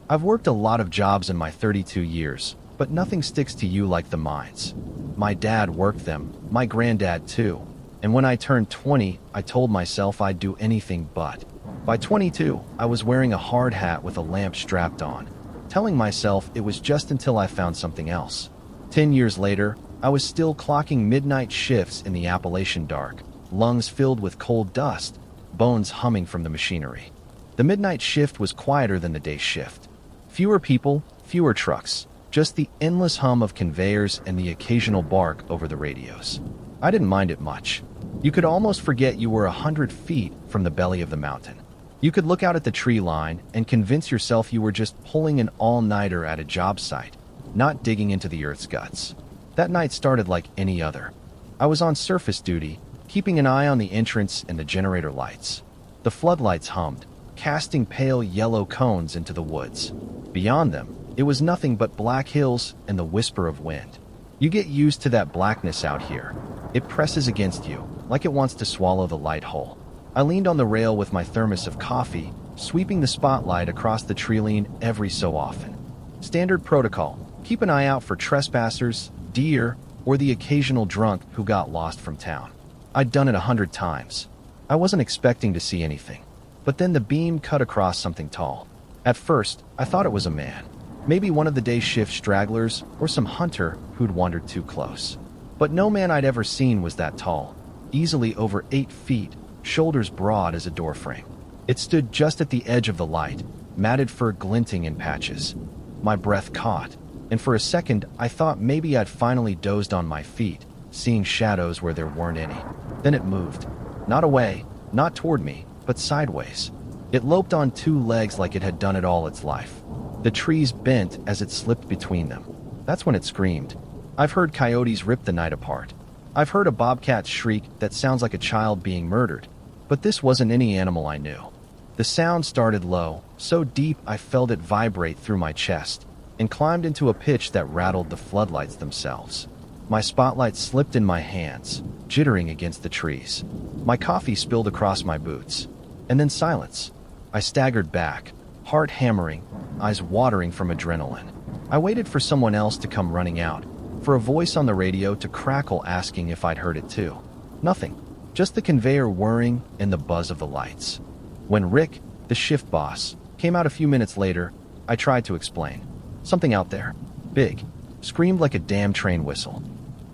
I've worked a lot of jobs in my 32 years, but nothing sticks to you like the mines. My dad worked them, my granddad too. And when I turned 20, I told myself I'd do anything but. By 22, I was wearing a hard hat with a lamp strapped on, telling myself it was just until I found something else. 10 years later, I was still clocking midnight shifts in the Appalachian dark, lungs filled with cold dust, bones humming from the machinery. The midnight shift was quieter than the day shift. Fewer people, fewer trucks, just the endless hum of conveyors and the occasional bark over the radios. I didn't mind it much. You could almost forget you were 100 feet from the belly of the mountain. You could look out at the tree line and convince yourself you were just pulling an all-nighter at a job site, not digging into the earth's guts. That night started like any other. I was on surface duty, keeping an eye on the entrance and the generator lights. The floodlights hummed, casting pale yellow cones into the woods. Beyond them, it was nothing but black hills and the whisper of wind. You get used to that blackness out here. It presses against you, like it wants to swallow the light whole. I leaned on the rail with my thermos of coffee, sweeping the spotlight across the Treeline every so often. Standard protocol: keep an eye out for trespassers, deer, or the occasional drunk who got lost from town. I'd done it 100 times. I wasn't expecting to see anything. But then the beam cut across something tall. At first, I thought it was a man. Maybe one of the day shift stragglers or some hunter who'd wandered too close. But no man I'd ever seen was that tall, easily over 8 feet, shoulders broad as a doorframe. It stood just at the edge of the light, matted fur glinting in patches. My breath caught, and for a second I thought maybe I'd finally dozed on my feet, seeing shadows where there weren't any. Then it moved. Not away, not toward me, but sideways. It loped on 2 legs like it had done it all its life. The trees bent as it slipped between them. That's when it screamed. I've heard coyotes rip the night apart. I've heard a bobcat's shriek that sounds like a child being murdered. But this wasn't any animal I knew. The sound started low, so deep I felt it vibrate through my chest, and climbed into a pitch that rattled the floodlights themselves. My spotlight slipped in my hands, jittering against the trees. My coffee spilled across my boots. And then silence. I staggered back, heart hammering, eyes watering from adrenaline. I waited for someone else to come running out, for a voice on the radio to crackle asking if I'd heard it too. Nothing. Just the conveyor whirring and the buzz of the lights. When Rick, the shift boss, came out a few minutes later, I tried to explain. Something out there, big, screamed like a damn train whistle.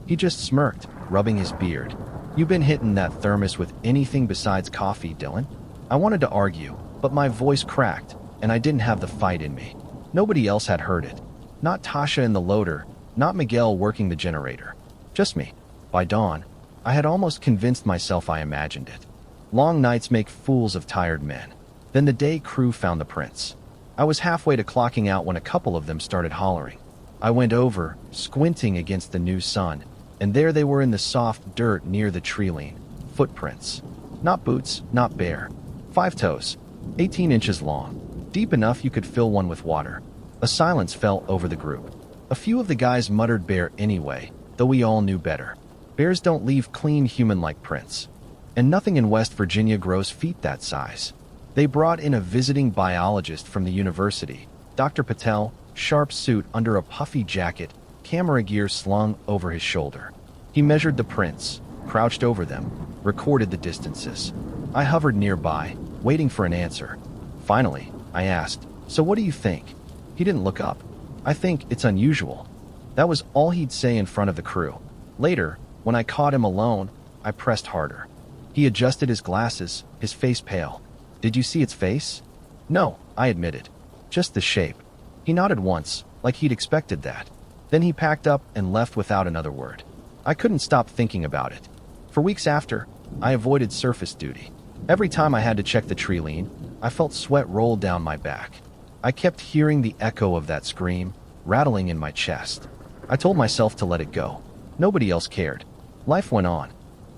He just smirked, rubbing his beard. "You been hitting that thermos with anything besides coffee, Dylan?" I wanted to argue, but my voice cracked, and I didn't have the fight in me. Nobody else had heard it. Not Tasha in the loader, not Miguel working the generator. Just me. By dawn, I had almost convinced myself I imagined it. Long nights make fools of tired men. Then the day crew found the prints. I was halfway to clocking out when a couple of them started hollering. I went over, squinting against the new sun, and there they were in the soft dirt near the Treeline. Footprints. Not boots, not bare. 5 toes, 18 inches long, deep enough you could fill one with water. A silence fell over the group. A few of the guys muttered bear anyway, though we all knew better. Bears don't leave clean human-like prints. And nothing in West Virginia grows feet that size. They brought in a visiting biologist from the university, Dr. Patel, sharp suit under a puffy jacket, camera gear slung over his shoulder. He measured the prints, crouched over them, recorded the distances. I hovered nearby, waiting for an answer. Finally, I asked, "So what do you think?" He didn't look up. "I think it's unusual." That was all he'd say in front of the crew. Later, when I caught him alone, I pressed harder. He adjusted his glasses, his face pale. "Did you see its face?" "No," I admitted. "Just the shape." He nodded once, like he'd expected that. Then he packed up and left without another word. I couldn't stop thinking about it. For weeks after, I avoided surface duty. Every time I had to check the Treeline, I felt sweat roll down my back. I kept hearing the echo of that scream, rattling in my chest. I told myself to let it go. Nobody else cared. Life went on.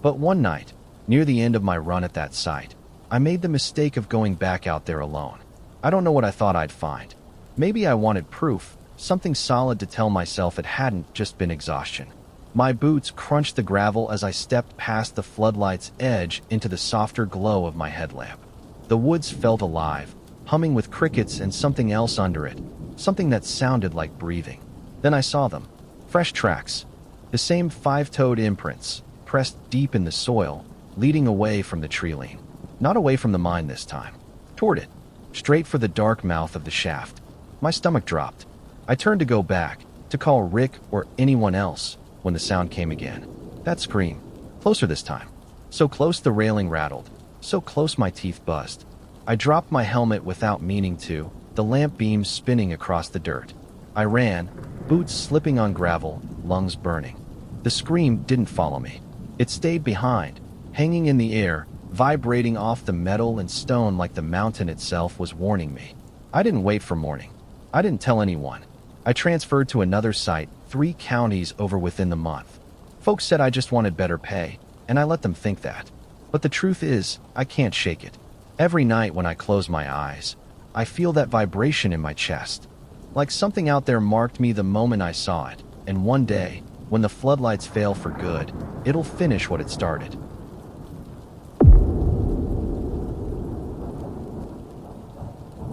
But one night, near the end of my run at that site, I made the mistake of going back out there alone. I don't know what I thought I'd find. Maybe I wanted proof, something solid to tell myself it hadn't just been exhaustion. My boots crunched the gravel as I stepped past the floodlight's edge into the softer glow of my headlamp. The woods felt alive, humming with crickets and something else under it, something that sounded like breathing. Then I saw them. Fresh tracks. The same five-toed imprints, pressed deep in the soil, leading away from the Treeline. Not away from the mine this time. Toward it. Straight for the dark mouth of the shaft. My stomach dropped. I turned to go back, to call Rick or anyone else, when the sound came again. That scream. Closer this time. So close the railing rattled. So close my teeth buzzed. I dropped my helmet without meaning to, the lamp beams spinning across the dirt. I ran, boots slipping on gravel, lungs burning. The scream didn't follow me. It stayed behind, hanging in the air, vibrating off the metal and stone like the mountain itself was warning me. I didn't wait for morning. I didn't tell anyone. I transferred to another site, 3 counties over within the month. Folks said I just wanted better pay, and I let them think that. But the truth is, I can't shake it. Every night when I close my eyes, I feel that vibration in my chest. Like something out there marked me the moment I saw it, and one day, when the floodlights fail for good, it'll finish what it started.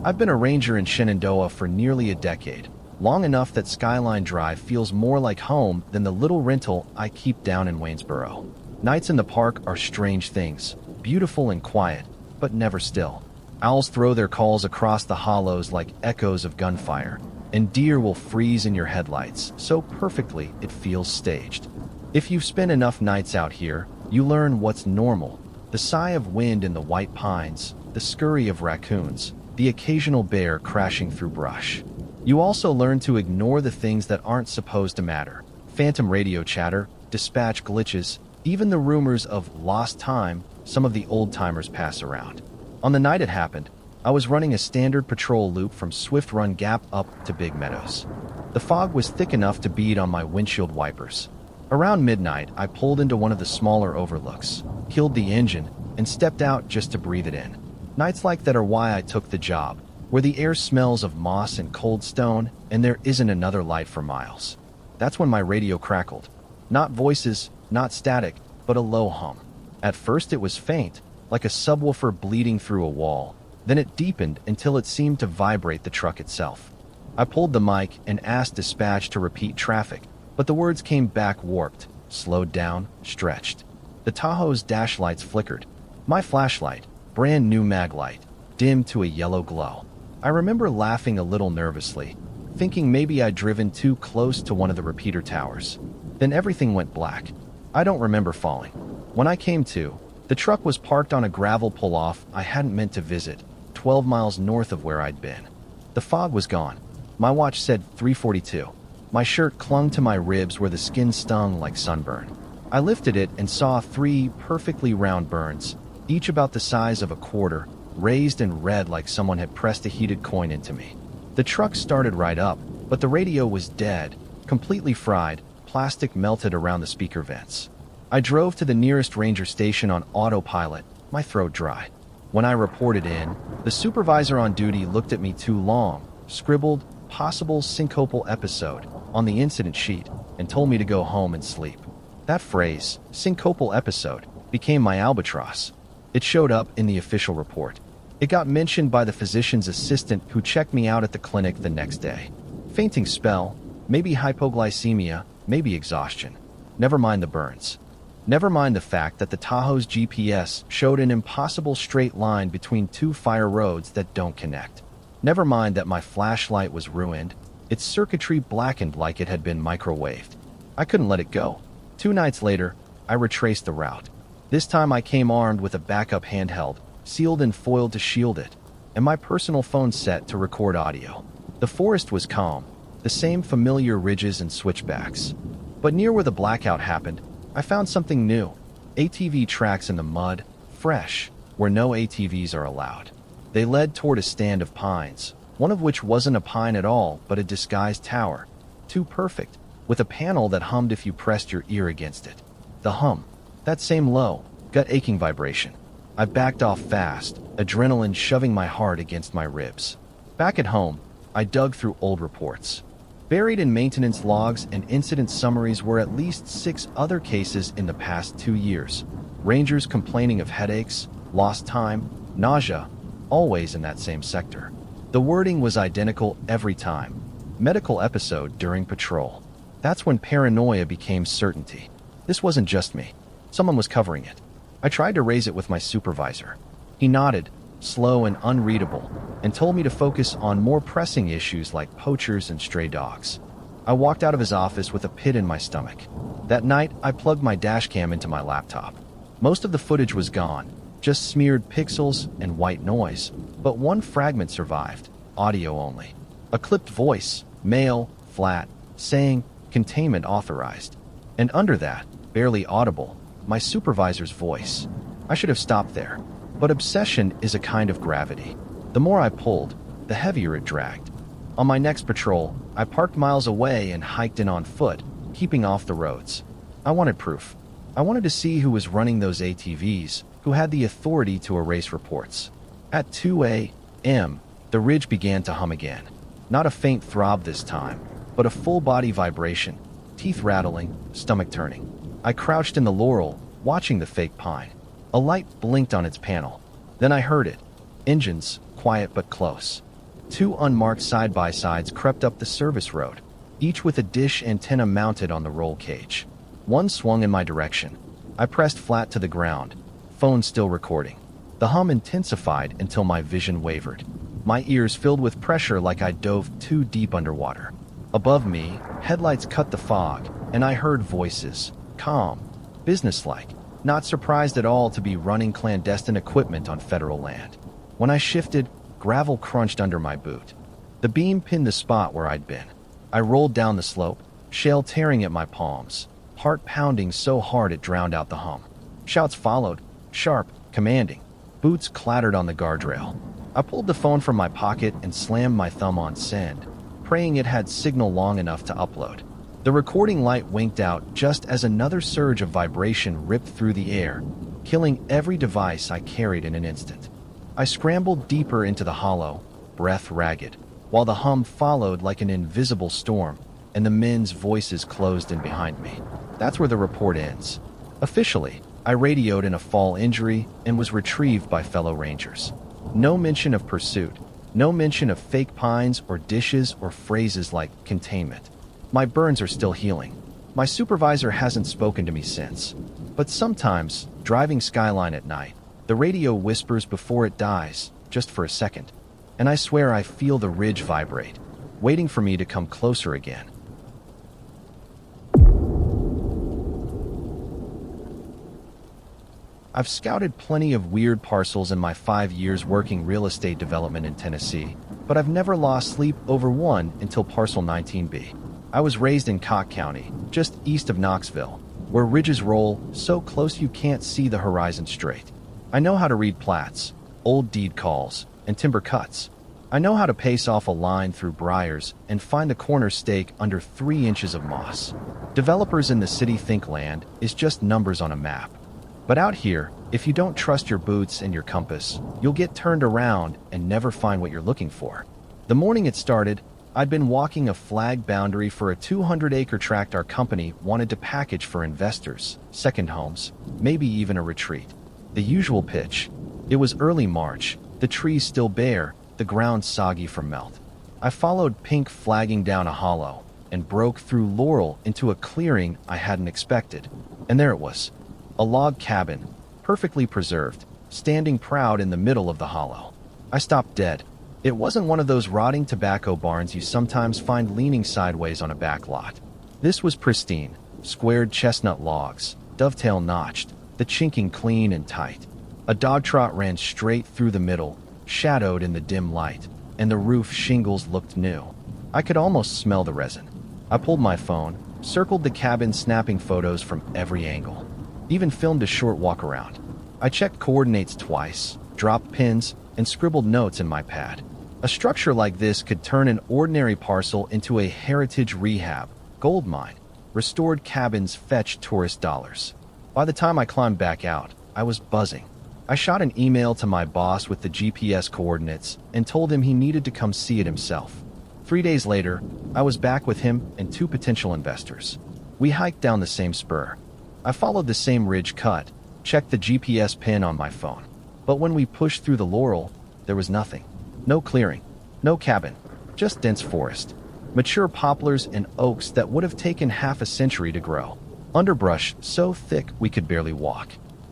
I've been a ranger in Shenandoah for nearly a decade, long enough that Skyline Drive feels more like home than the little rental I keep down in Waynesboro. Nights in the park are strange things, beautiful and quiet, but never still. Owls throw their calls across the hollows like echoes of gunfire, and deer will freeze in your headlights so perfectly it feels staged. If you've spent enough nights out here, you learn what's normal. The sigh of wind in the white pines, the scurry of raccoons, the occasional bear crashing through brush. You also learn to ignore the things that aren't supposed to matter. Phantom radio chatter, dispatch glitches, even the rumors of lost time some of the old-timers pass around. On the night it happened, I was running a standard patrol loop from Swift Run Gap up to Big Meadows. The fog was thick enough to bead on my windshield wipers. Around midnight, I pulled into one of the smaller overlooks, killed the engine, and stepped out just to breathe it in. Nights like that are why I took the job, where the air smells of moss and cold stone, and there isn't another light for miles. That's when my radio crackled. Not voices, not static, but a low hum. At first it was faint, like a subwoofer bleeding through a wall. Then it deepened until it seemed to vibrate the truck itself. I pulled the mic and asked dispatch to repeat traffic, but the words came back warped, slowed down, stretched. The Tahoe's dash lights flickered. My flashlight, brand new mag light, dimmed to a yellow glow. I remember laughing a little nervously, thinking maybe I'd driven too close to one of the repeater towers. Then everything went black. I don't remember falling. When I came to, the truck was parked on a gravel pull-off I hadn't meant to visit, 12 miles north of where I'd been. The fog was gone. My watch said 3:42. My shirt clung to my ribs where the skin stung like sunburn. I lifted it and saw 3 perfectly round burns, each about the size of a quarter, raised and red like someone had pressed a heated coin into me. The truck started right up, but the radio was dead, completely fried, plastic melted around the speaker vents. I drove to the nearest ranger station on autopilot, my throat dry. When I reported in, the supervisor on duty looked at me too long, scribbled "possible syncopal episode" on the incident sheet, and told me to go home and sleep. That phrase, syncopal episode, became my albatross. It showed up in the official report. It got mentioned by the physician's assistant who checked me out at the clinic the next day. Fainting spell, maybe hypoglycemia, maybe exhaustion. Never mind the burns. Never mind the fact that the Tahoe's GPS showed an impossible straight line between 2 fire roads that don't connect. Never mind that my flashlight was ruined, its circuitry blackened like it had been microwaved. I couldn't let it go. 2 nights later, I retraced the route. This time I came armed with a backup handheld, sealed and foiled to shield it, and my personal phone set to record audio. The forest was calm, the same familiar ridges and switchbacks. But near where the blackout happened, I found something new. ATV tracks in the mud, fresh, where no ATVs are allowed. They led toward a stand of pines, one of which wasn't a pine at all, but a disguised tower. Too perfect, with a panel that hummed if you pressed your ear against it. The hum, that same low, gut-aching vibration. I backed off fast, adrenaline shoving my heart against my ribs. Back at home, I dug through old reports. Buried in maintenance logs and incident summaries were at least 6 other cases in the past 2 years. Rangers complaining of headaches, lost time, nausea, always in that same sector. The wording was identical every time. Medical episode during patrol. That's when paranoia became certainty. This wasn't just me. Someone was covering it. I tried to raise it with my supervisor. He nodded, slow and unreadable, and told me to focus on more pressing issues like poachers and stray dogs. I walked out of his office with a pit in my stomach. That night, I plugged my dashcam into my laptop. Most of the footage was gone, just smeared pixels and white noise, but one fragment survived, audio only. A clipped voice, male, flat, saying, "Containment authorized." And under that, barely audible, my supervisor's voice. I should have stopped there, but obsession is a kind of gravity. The more I pulled, the heavier it dragged. On my next patrol, I parked miles away and hiked in on foot, keeping off the roads. I wanted proof. I wanted to see who was running those ATVs, who had the authority to erase reports. At 2 a.m., the ridge began to hum again. Not a faint throb this time, but a full-body vibration, teeth rattling, stomach turning. I crouched in the laurel, watching the fake pine. A light blinked on its panel. Then I heard it. Engines, quiet but close. 2 unmarked side-by-sides crept up the service road, each with a dish antenna mounted on the roll cage. One swung in my direction. I pressed flat to the ground, phone still recording. The hum intensified until my vision wavered. My ears filled with pressure like I dove too deep underwater. Above me, headlights cut the fog, and I heard voices, calm, businesslike, not surprised at all to be running clandestine equipment on federal land. When I shifted, gravel crunched under my boot. The beam pinned the spot where I'd been. I rolled down the slope, shale tearing at my palms, heart pounding so hard it drowned out the hum. Shouts followed, sharp, commanding. Boots clattered on the guardrail. I pulled the phone from my pocket and slammed my thumb on send, praying it had signal long enough to upload. The recording light winked out just as another surge of vibration ripped through the air, killing every device I carried in an instant. I scrambled deeper into the hollow, breath ragged, while the hum followed like an invisible storm, and the men's voices closed in behind me. That's where the report ends. Officially, I radioed in a fall injury and was retrieved by fellow rangers. No mention of pursuit, no mention of fake pines or dishes or phrases like containment. My burns are still healing. My supervisor hasn't spoken to me since. But sometimes, driving Skyline at night, the radio whispers before it dies, just for a second. And I swear I feel the ridge vibrate, waiting for me to come closer again. I've scouted plenty of weird parcels in my 5 years working real estate development in Tennessee, but I've never lost sleep over one until Parcel 19B. I was raised in Cocke County, just east of Knoxville, where ridges roll so close you can't see the horizon straight. I know how to read plats, old deed calls, and timber cuts. I know how to pace off a line through briars and find a corner stake under 3 inches of moss. Developers in the city think land is just numbers on a map. But out here, if you don't trust your boots and your compass, you'll get turned around and never find what you're looking for. The morning it started, I'd been walking a flag boundary for a 200-acre tract our company wanted to package for investors, second homes, maybe even a retreat. The usual pitch. It was early March, the trees still bare, the ground soggy from melt. I followed pink flagging down a hollow and broke through laurel into a clearing I hadn't expected. And there it was. A log cabin, perfectly preserved, standing proud in the middle of the hollow. I stopped dead. It wasn't one of those rotting tobacco barns you sometimes find leaning sideways on a back lot. This was pristine, squared chestnut logs, dovetail notched, the chinking clean and tight. A dog trot ran straight through the middle, shadowed in the dim light, and the roof shingles looked new. I could almost smell the resin. I pulled my phone, circled the cabin snapping photos from every angle. Even filmed a short walk around. I checked coordinates twice, dropped pins, and scribbled notes in my pad. A structure like this could turn an ordinary parcel into a heritage rehab, gold mine. Restored cabins fetch tourist dollars. By the time I climbed back out, I was buzzing. I shot an email to my boss with the GPS coordinates and told him he needed to come see it himself. 3 days later, I was back with him and 2 potential investors. We hiked down the same spur. I followed the same ridge cut, checked the GPS pin on my phone. But when we pushed through the laurel, there was nothing. No clearing, no cabin, just dense forest. Mature poplars and oaks that would have taken half a century to grow. Underbrush so thick we could barely walk.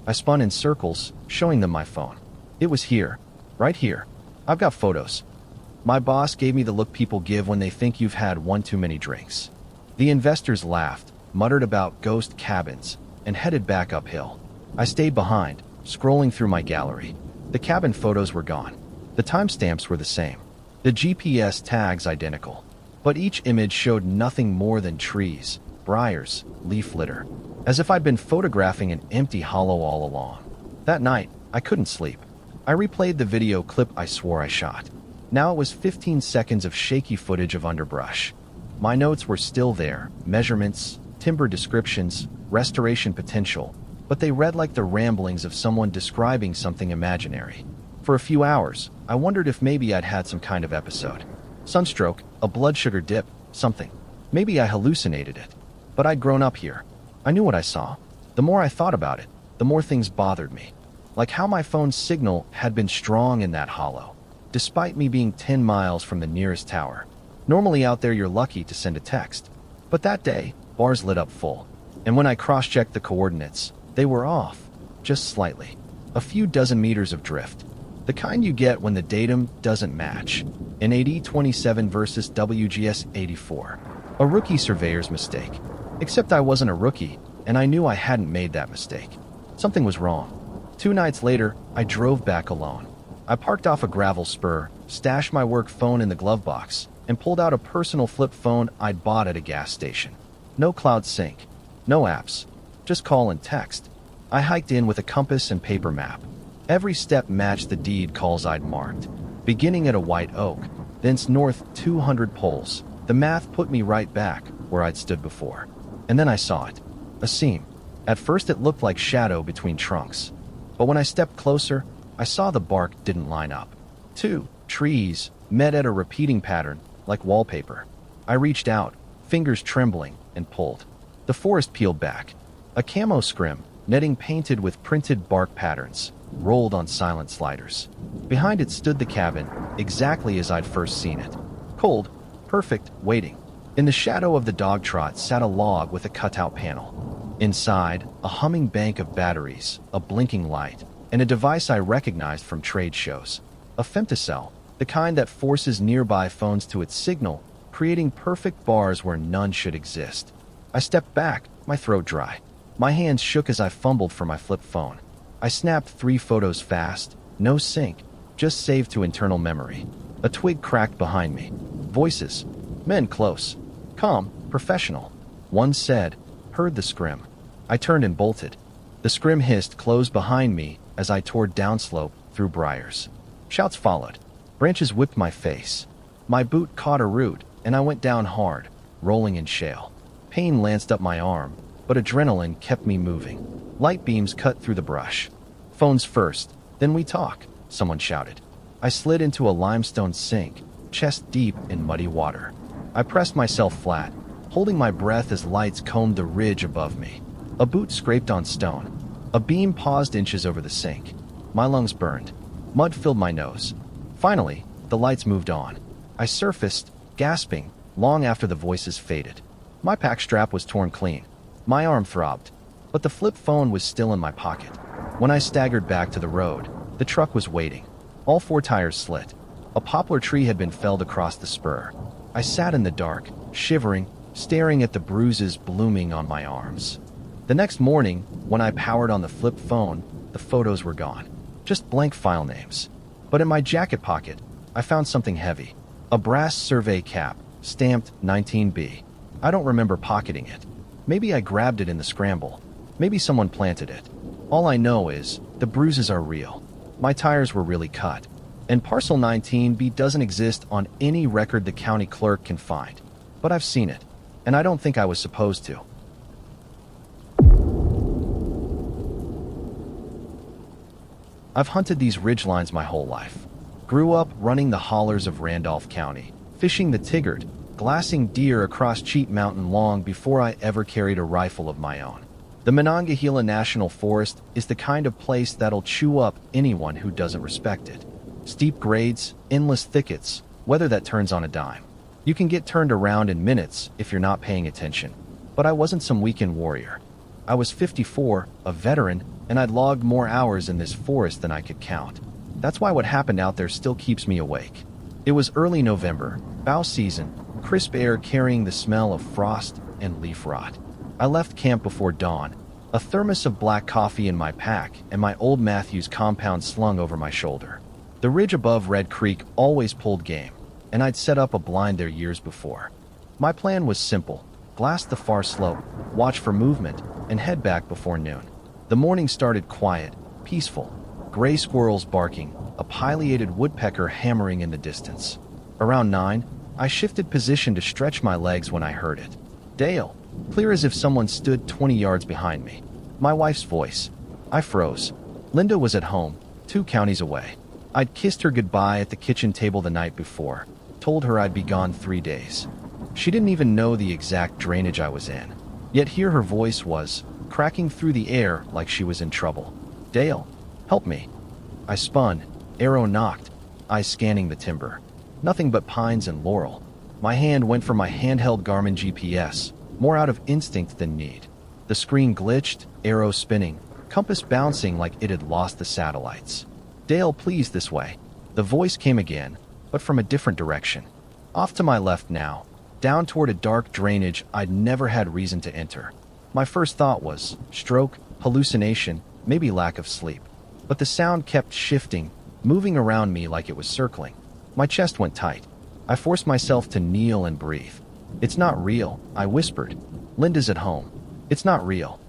I spun in circles, showing them my phone. It was here, right here. I've got photos. My boss gave me the look people give when they think you've had one too many drinks. The investors laughed, muttered about ghost cabins, and headed back uphill. I stayed behind, scrolling through my gallery. The cabin photos were gone. The timestamps were the same. The GPS tags identical. But each image showed nothing more than trees, briars, leaf litter. As if I'd been photographing an empty hollow all along. That night, I couldn't sleep. I replayed the video clip I swore I shot. Now it was 15 seconds of shaky footage of underbrush. My notes were still there, measurements, timber descriptions, restoration potential, but they read like the ramblings of someone describing something imaginary. For a few hours, I wondered if maybe I'd had some kind of episode. Sunstroke, a blood sugar dip, something. Maybe I hallucinated it. But I'd grown up here. I knew what I saw. The more I thought about it, the more things bothered me. Like how my phone's signal had been strong in that hollow, despite me being 10 miles from the nearest tower. Normally out there you're lucky to send a text. But that day, bars lit up full. And when I cross-checked the coordinates, they were off, just slightly. A few dozen meters of drift. The kind you get when the datum doesn't match. NAD 27 versus WGS 84. A rookie surveyor's mistake. Except I wasn't a rookie, and I knew I hadn't made that mistake. Something was wrong. 2 nights later, I drove back alone. I parked off a gravel spur, stashed my work phone in the glove box, and pulled out a personal flip phone I'd bought at a gas station. No cloud sync. No apps. Just call and text. I hiked in with a compass and paper map. Every step matched the deed calls I'd marked. Beginning at a white oak, thence north 200 poles. The math put me right back where I'd stood before. And then I saw it. A seam. At first it looked like shadow between trunks. But when I stepped closer, I saw the bark didn't line up. 2 trees met at a repeating pattern, like wallpaper. I reached out, fingers trembling, and pulled. The forest peeled back. A camo scrim, netting painted with printed bark patterns, rolled on silent sliders. Behind it stood the cabin, exactly as I'd first seen it. Cold, perfect, waiting. In the shadow of the dog trot sat a log with a cutout panel. Inside, a humming bank of batteries, a blinking light, and a device I recognized from trade shows. A femtocell, the kind that forces nearby phones to its signal, creating perfect bars where none should exist. I stepped back, my throat dry. My hands shook as I fumbled for my flip phone. I snapped 3 photos fast, no sync, just saved to internal memory. A twig cracked behind me. Voices. Men close. Calm, professional. One said, "Heard the scrim." I turned and bolted. The scrim hissed closed behind me as I tore downslope through briars. Shouts followed. Branches whipped my face. My boot caught a root, and I went down hard, rolling in shale. Pain lanced up my arm, but adrenaline kept me moving. Light beams cut through the brush. "Phones first, then we talk," someone shouted. I slid into a limestone sink, chest deep in muddy water. I pressed myself flat, holding my breath as lights combed the ridge above me. A boot scraped on stone. A beam paused inches over the sink. My lungs burned. Mud filled my nose. Finally, the lights moved on. I surfaced, gasping, long after the voices faded. My pack strap was torn clean. My arm throbbed, but the flip phone was still in my pocket. When I staggered back to the road, the truck was waiting. All 4 tires slit. A poplar tree had been felled across the spur. I sat in the dark, shivering, staring at the bruises blooming on my arms. The next morning, when I powered on the flip phone, the photos were gone. Just blank file names. But in my jacket pocket, I found something heavy. A brass survey cap, stamped 19B. I don't remember pocketing it. Maybe I grabbed it in the scramble. Maybe someone planted it. All I know is, the bruises are real. My tires were really cut. And Parcel 19B doesn't exist on any record the county clerk can find. But I've seen it, and I don't think I was supposed to. I've hunted these ridgelines my whole life. Grew up running the hollers of Randolph County, fishing the tigard, glassing deer across Cheat Mountain long before I ever carried a rifle of my own. The Monongahela National Forest is the kind of place that'll chew up anyone who doesn't respect it. Steep grades, endless thickets, weather that turns on a dime. You can get turned around in minutes if you're not paying attention. But I wasn't some weekend warrior. I was 54, a veteran, and I'd logged more hours in this forest than I could count. That's why what happened out there still keeps me awake. It was early November, bough season, crisp air carrying the smell of frost and leaf rot. I left camp before dawn, a thermos of black coffee in my pack and my old Matthews compound slung over my shoulder. The ridge above Red Creek always pulled game, and I'd set up a blind there years before. My plan was simple: blast the far slope, watch for movement, and head back before noon. The morning started quiet, peaceful. Gray squirrels barking, a pileated woodpecker hammering in the distance. Around 9, I shifted position to stretch my legs when I heard it. Dale, clear as if someone stood 20 yards behind me. My wife's voice. I froze. Linda was at home, 2 counties away. I'd kissed her goodbye at the kitchen table the night before, told her I'd be gone 3 days. She didn't even know the exact drainage I was in. Yet here her voice was, cracking through the air like she was in trouble. Dale, help me. I spun, arrow knocked, eyes scanning the timber. Nothing but pines and laurel. My hand went for my handheld Garmin GPS, more out of instinct than need. The screen glitched, arrow spinning, compass bouncing like it had lost the satellites. Dale, please, this way. The voice came again, but from a different direction. Off to my left now, down toward a dark drainage I'd never had reason to enter. My first thought was stroke, hallucination, maybe lack of sleep. But the sound kept shifting, moving around me like it was circling. My chest went tight. I forced myself to kneel and breathe. It's not real, I whispered. Linda's at home. It's not real.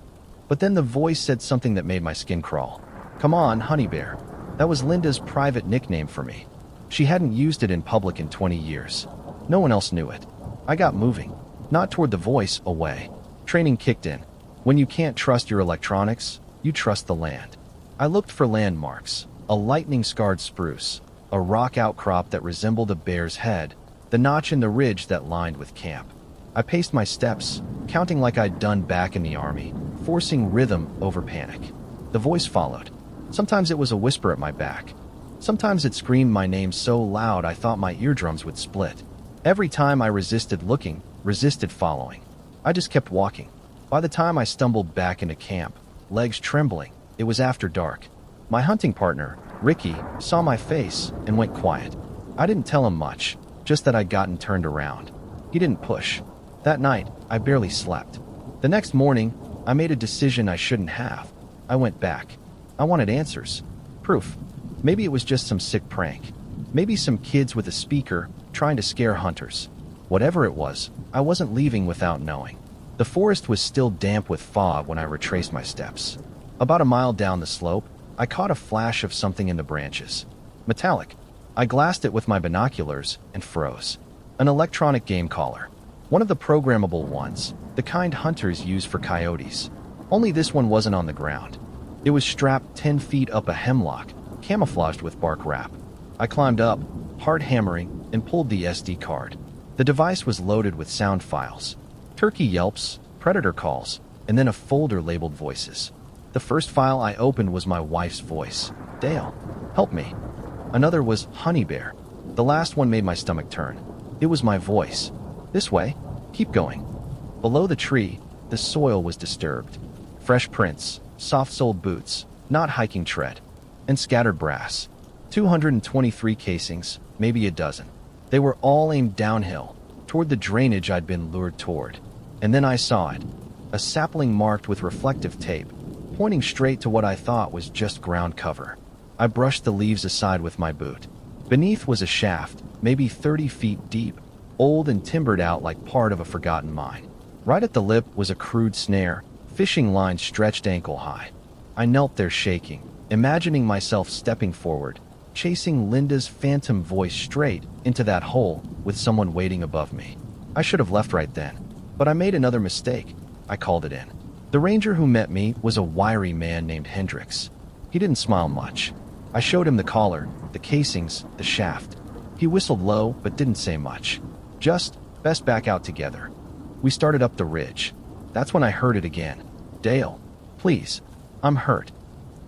But then the voice said something that made my skin crawl. Come on, honey bear. That was Linda's private nickname for me. She hadn't used it in public in 20 years. No one else knew it. I got moving. Not toward the voice, away. Training kicked in. When you can't trust your electronics, you trust the land. I looked for landmarks, a lightning-scarred spruce, a rock outcrop that resembled a bear's head, the notch in the ridge that lined with camp. I paced my steps, counting like I'd done back in the army, forcing rhythm over panic. The voice followed. Sometimes it was a whisper at my back. Sometimes it screamed my name so loud I thought my eardrums would split. Every time I resisted looking, resisted following. I just kept walking. By the time I stumbled back into camp, legs trembling, it was after dark. My hunting partner, Ricky, saw my face and went quiet. I didn't tell him much, just that I'd gotten turned around. He didn't push. That night, I barely slept. The next morning, I made a decision I shouldn't have. I went back. I wanted answers. Proof. Maybe it was just some sick prank. Maybe some kids with a speaker trying to scare hunters. Whatever it was, I wasn't leaving without knowing. The forest was still damp with fog when I retraced my steps. About a mile down the slope, I caught a flash of something in the branches. Metallic. I glassed it with my binoculars and froze. An electronic game caller. One of the programmable ones, the kind hunters use for coyotes. Only this one wasn't on the ground. It was strapped 10 feet up a hemlock, camouflaged with bark wrap. I climbed up, hard hammering, and pulled the SD card. The device was loaded with sound files. Turkey yelps, predator calls, and then a folder labeled voices. The first file I opened was my wife's voice. Dale, help me. Another was Honey Bear. The last one made my stomach turn. It was my voice. This way. Keep going. Below the tree, the soil was disturbed. Fresh prints, soft-soled boots, not hiking tread, and scattered brass. 223 casings, maybe a dozen. They were all aimed downhill, toward the drainage I'd been lured toward. And then I saw it. A sapling marked with reflective tape, pointing straight to what I thought was just ground cover. I brushed the leaves aside with my boot. Beneath was a shaft, maybe 30 feet deep, old and timbered out like part of a forgotten mine. Right at the lip was a crude snare, fishing line stretched ankle-high. I knelt there shaking, imagining myself stepping forward, chasing Linda's phantom voice straight into that hole with someone waiting above me. I should have left right then, but I made another mistake. I called it in. The ranger who met me was a wiry man named Hendricks. He didn't smile much. I showed him the collar, the casings, the shaft. He whistled low but didn't say much. Just, best back out together. We started up the ridge. That's when I heard it again. Dale, please. I'm hurt.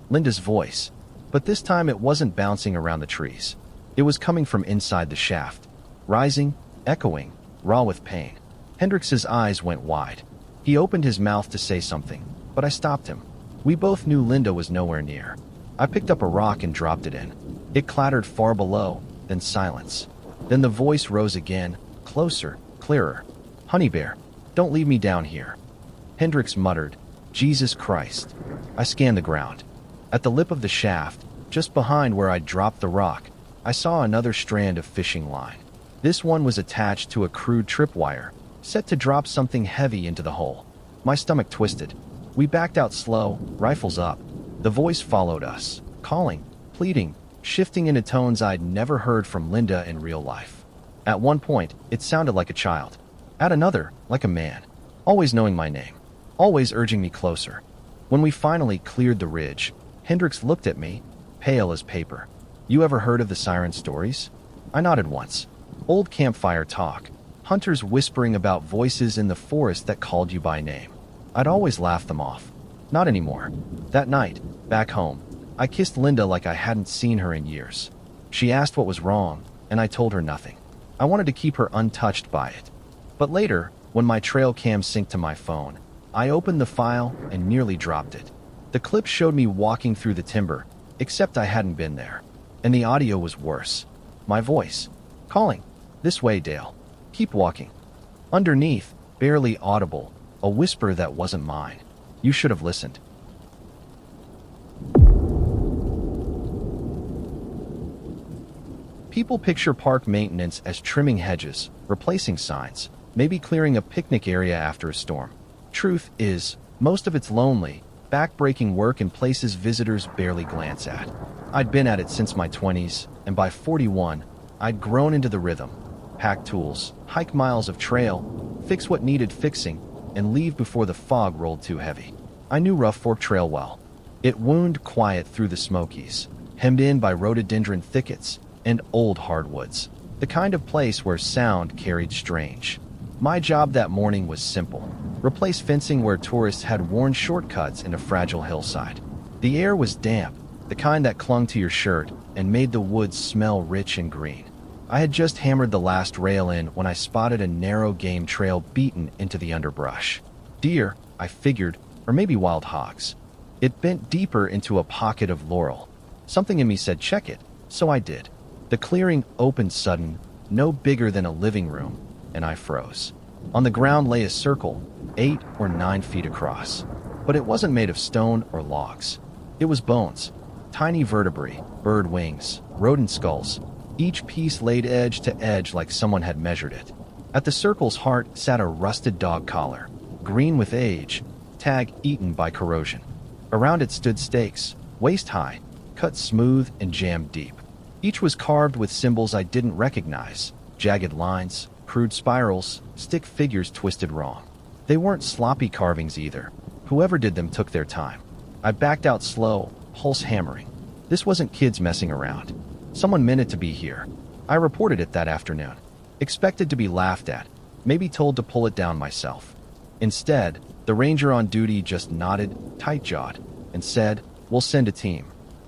Linda's voice. But this time it wasn't bouncing around the trees. It was coming from inside the shaft, rising, echoing, raw with pain. Hendrix's eyes went wide. He opened his mouth to say something, but I stopped him. We both knew Linda was nowhere near. I picked up a rock and dropped it in. It clattered far below, then silence. Then the voice rose again, closer, clearer. "Honey Bear, don't leave me down here." Hendrix muttered, "Jesus Christ." I scanned the ground. At the lip of the shaft, just behind where I'd dropped the rock, I saw another strand of fishing line. This one was attached to a crude tripwire, set to drop something heavy into the hole. My stomach twisted. We backed out slow, rifles up. The voice followed us, calling, pleading, shifting into tones I'd never heard from Linda in real life. At one point, it sounded like a child. At another, like a man. Always knowing my name. Always urging me closer. When we finally cleared the ridge, Hendrix looked at me, pale as paper. "You ever heard of the Siren stories?" I nodded once. Old campfire talk. Hunters whispering about voices in the forest that called you by name. I'd always laughed them off. Not anymore. That night, back home, I kissed Linda like I hadn't seen her in years. She asked what was wrong, and I told her nothing. I wanted to keep her untouched by it. But later, when my trail cam synced to my phone, I opened the file and nearly dropped it. The clip showed me walking through the timber, except I hadn't been there. And the audio was worse. My voice. Calling. "This way, Dale. Keep walking." Underneath, barely audible, a whisper that wasn't mine. "You should have listened." People picture park maintenance as trimming hedges, replacing signs, maybe clearing a picnic area after a storm. Truth is, most of it's lonely, back-breaking work in places visitors barely glance at. I'd been at it since my 20s, and by 41, I'd grown into the rhythm. Pack tools, hike miles of trail, fix what needed fixing, and leave before the fog rolled too heavy. I knew Rough Fork Trail well. It wound quiet through the Smokies, hemmed in by rhododendron thickets and old hardwoods, the kind of place where sound carried strange. My job that morning was simple. Replace fencing where tourists had worn shortcuts in a fragile hillside. The air was damp, the kind that clung to your shirt and made the woods smell rich and green. I had just hammered the last rail in when I spotted a narrow game trail beaten into the underbrush. Deer, I figured, or maybe wild hogs. It bent deeper into a pocket of laurel. Something in me said check it, so I did. The clearing opened sudden, no bigger than a living room, and I froze. On the ground lay a circle, 8 or 9 feet across. But it wasn't made of stone or logs. It was bones, tiny vertebrae, bird wings, rodent skulls, each piece laid edge to edge like someone had measured it. At the circle's heart sat a rusted dog collar, green with age, tag eaten by corrosion. Around it stood stakes, waist-high, cut smooth and jammed deep. Each was carved with symbols I didn't recognize, jagged lines, crude spirals, stick figures twisted wrong. They weren't sloppy carvings either. Whoever did them took their time. I backed out slow, pulse hammering. This wasn't kids messing around. Someone meant it to be here. I reported it that afternoon. Expected to be laughed at, maybe told to pull it down myself. Instead, the ranger on duty just nodded, tight-jawed, and said, "We'll send a team."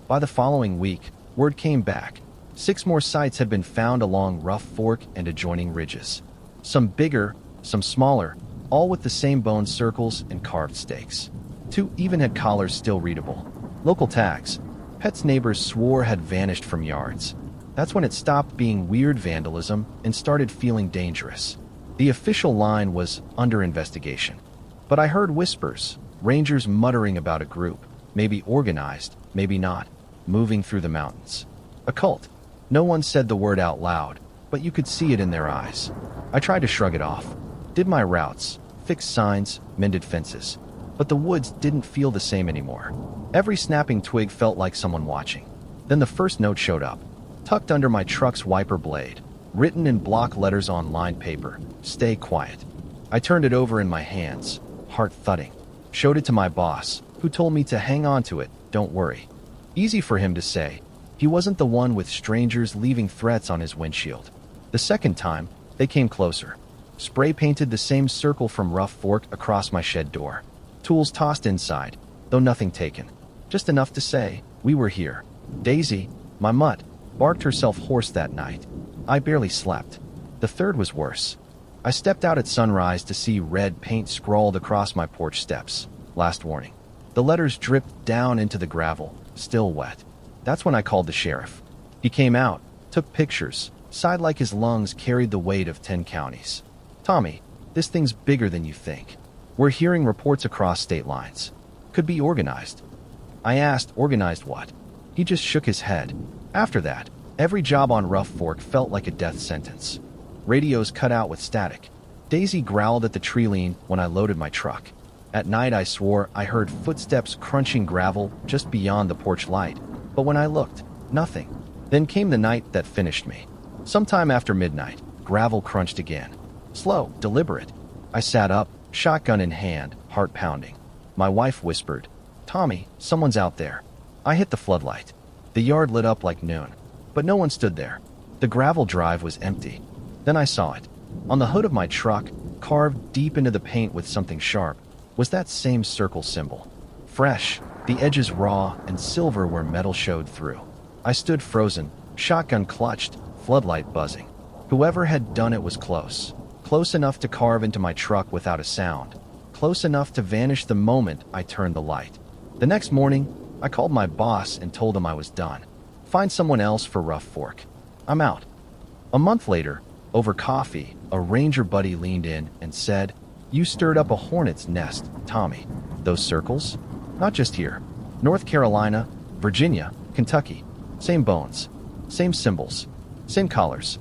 By the following week, word came back. 6 more sites had been found along Rough Fork and adjoining ridges. Some bigger, some smaller, all with the same bone circles and carved stakes. 2 even had collars still readable. Local tags. Pets neighbors swore had vanished from yards. That's when it stopped being weird vandalism and started feeling dangerous. The official line was under investigation. But I heard whispers, rangers muttering about a group, maybe organized, maybe not, moving through the mountains. A cult. No one said the word out loud, but you could see it in their eyes. I tried to shrug it off. Did my routes, fixed signs, mended fences. But the woods didn't feel the same anymore. Every snapping twig felt like someone watching. Then the first note showed up, tucked under my truck's wiper blade, written in block letters on lined paper, "Stay quiet." I turned it over in my hands, heart thudding. Showed it to my boss, who told me to hang on to it, don't worry. Easy for him to say. He wasn't the one with strangers leaving threats on his windshield. The second time, they came closer. Spray painted the same circle from Rough Fork across my shed door. Tools tossed inside, though nothing taken. Just enough to say, we were here. Daisy, my mutt, barked herself hoarse that night. I barely slept. The third was worse. I stepped out at sunrise to see red paint scrawled across my porch steps. Last warning. The letters dripped down into the gravel, still wet. That's when I called the sheriff. He came out, took pictures, sighed like his lungs carried the weight of 10 counties. Tommy, this thing's bigger than you think. We're hearing reports across state lines. Could be organized. I asked, organized what? He just shook his head. After that, every job on Rough Fork felt like a death sentence. Radios cut out with static. Daisy growled at the Treeline when I loaded my truck. At night I swore I heard footsteps crunching gravel just beyond the porch light. But when I looked, nothing. Then came the night that finished me. Sometime after midnight, gravel crunched again. Slow, deliberate. I sat up, shotgun in hand, heart pounding. My wife whispered, "Tommy, someone's out there." I hit the floodlight. The yard lit up like noon, but no one stood there. The gravel drive was empty. Then I saw it. On the hood of my truck, carved deep into the paint with something sharp, was that same circle symbol. Fresh, the edges raw and silver where metal showed through. I stood frozen, shotgun clutched, floodlight buzzing. Whoever had done it was close. Close enough to carve into my truck without a sound. Close enough to vanish the moment I turned the light. The next morning, I called my boss and told him I was done. Find someone else for Rough Fork. I'm out. A month later, over coffee, a ranger buddy leaned in and said, "You stirred up a hornet's nest, Tommy. Those circles? Not just here. North Carolina, Virginia, Kentucky. Same bones. Same symbols. Same collars.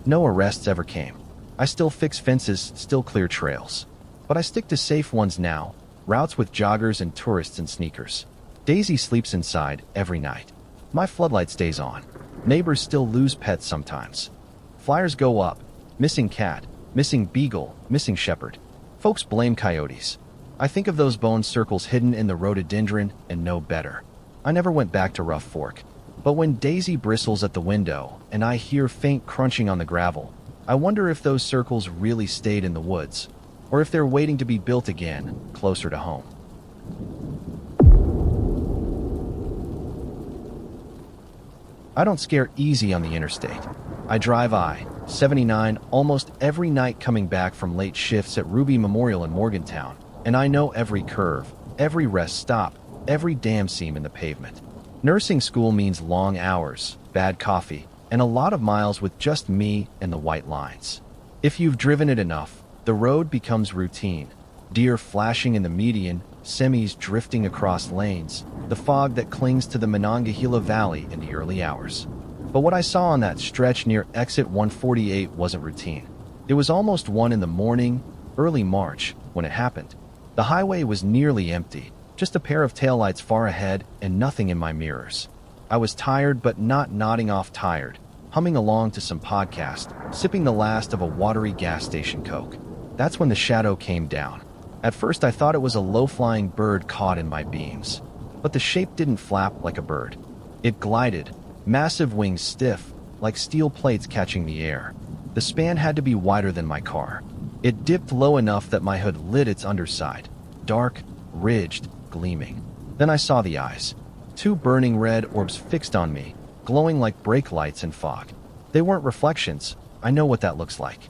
No arrests ever came. I still fix fences, still clear trails. But I stick to safe ones now, routes with joggers and tourists in sneakers. Daisy sleeps inside every night. My floodlight stays on. Neighbors still lose pets sometimes. Flyers go up. Missing cat, missing beagle, missing shepherd. Folks blame coyotes. I think of those bone circles hidden in the rhododendron and know better. I never went back to Rough Fork. But when Daisy bristles at the window and I hear faint crunching on the gravel, I wonder if those circles really stayed in the woods, or if they're waiting to be built again, closer to home. I don't scare easy on the interstate. I drive I-79 almost every night coming back from late shifts at Ruby Memorial in Morgantown, and I know every curve, every rest stop, every damn seam in the pavement. Nursing school means long hours, bad coffee, and a lot of miles with just me and the white lines. If you've driven it enough, the road becomes routine. Deer flashing in the median, semis drifting across lanes, the fog that clings to the Monongahela Valley in the early hours. But what I saw on that stretch near exit 148 wasn't routine. It was almost 1 in the morning, early March, when it happened. The highway was nearly empty. Just a pair of taillights far ahead and nothing in my mirrors. I was tired but not nodding off tired, humming along to some podcast, sipping the last of a watery gas station Coke. That's when the shadow came down. At first I thought it was a low-flying bird caught in my beams. But the shape didn't flap like a bird. It glided, massive wings stiff, like steel plates catching the air. The span had to be wider than my car. It dipped low enough that my hood lit its underside, dark, ridged, gleaming. Then I saw the eyes. 2 burning red orbs fixed on me, glowing like brake lights in fog. They weren't reflections. I know what that looks like.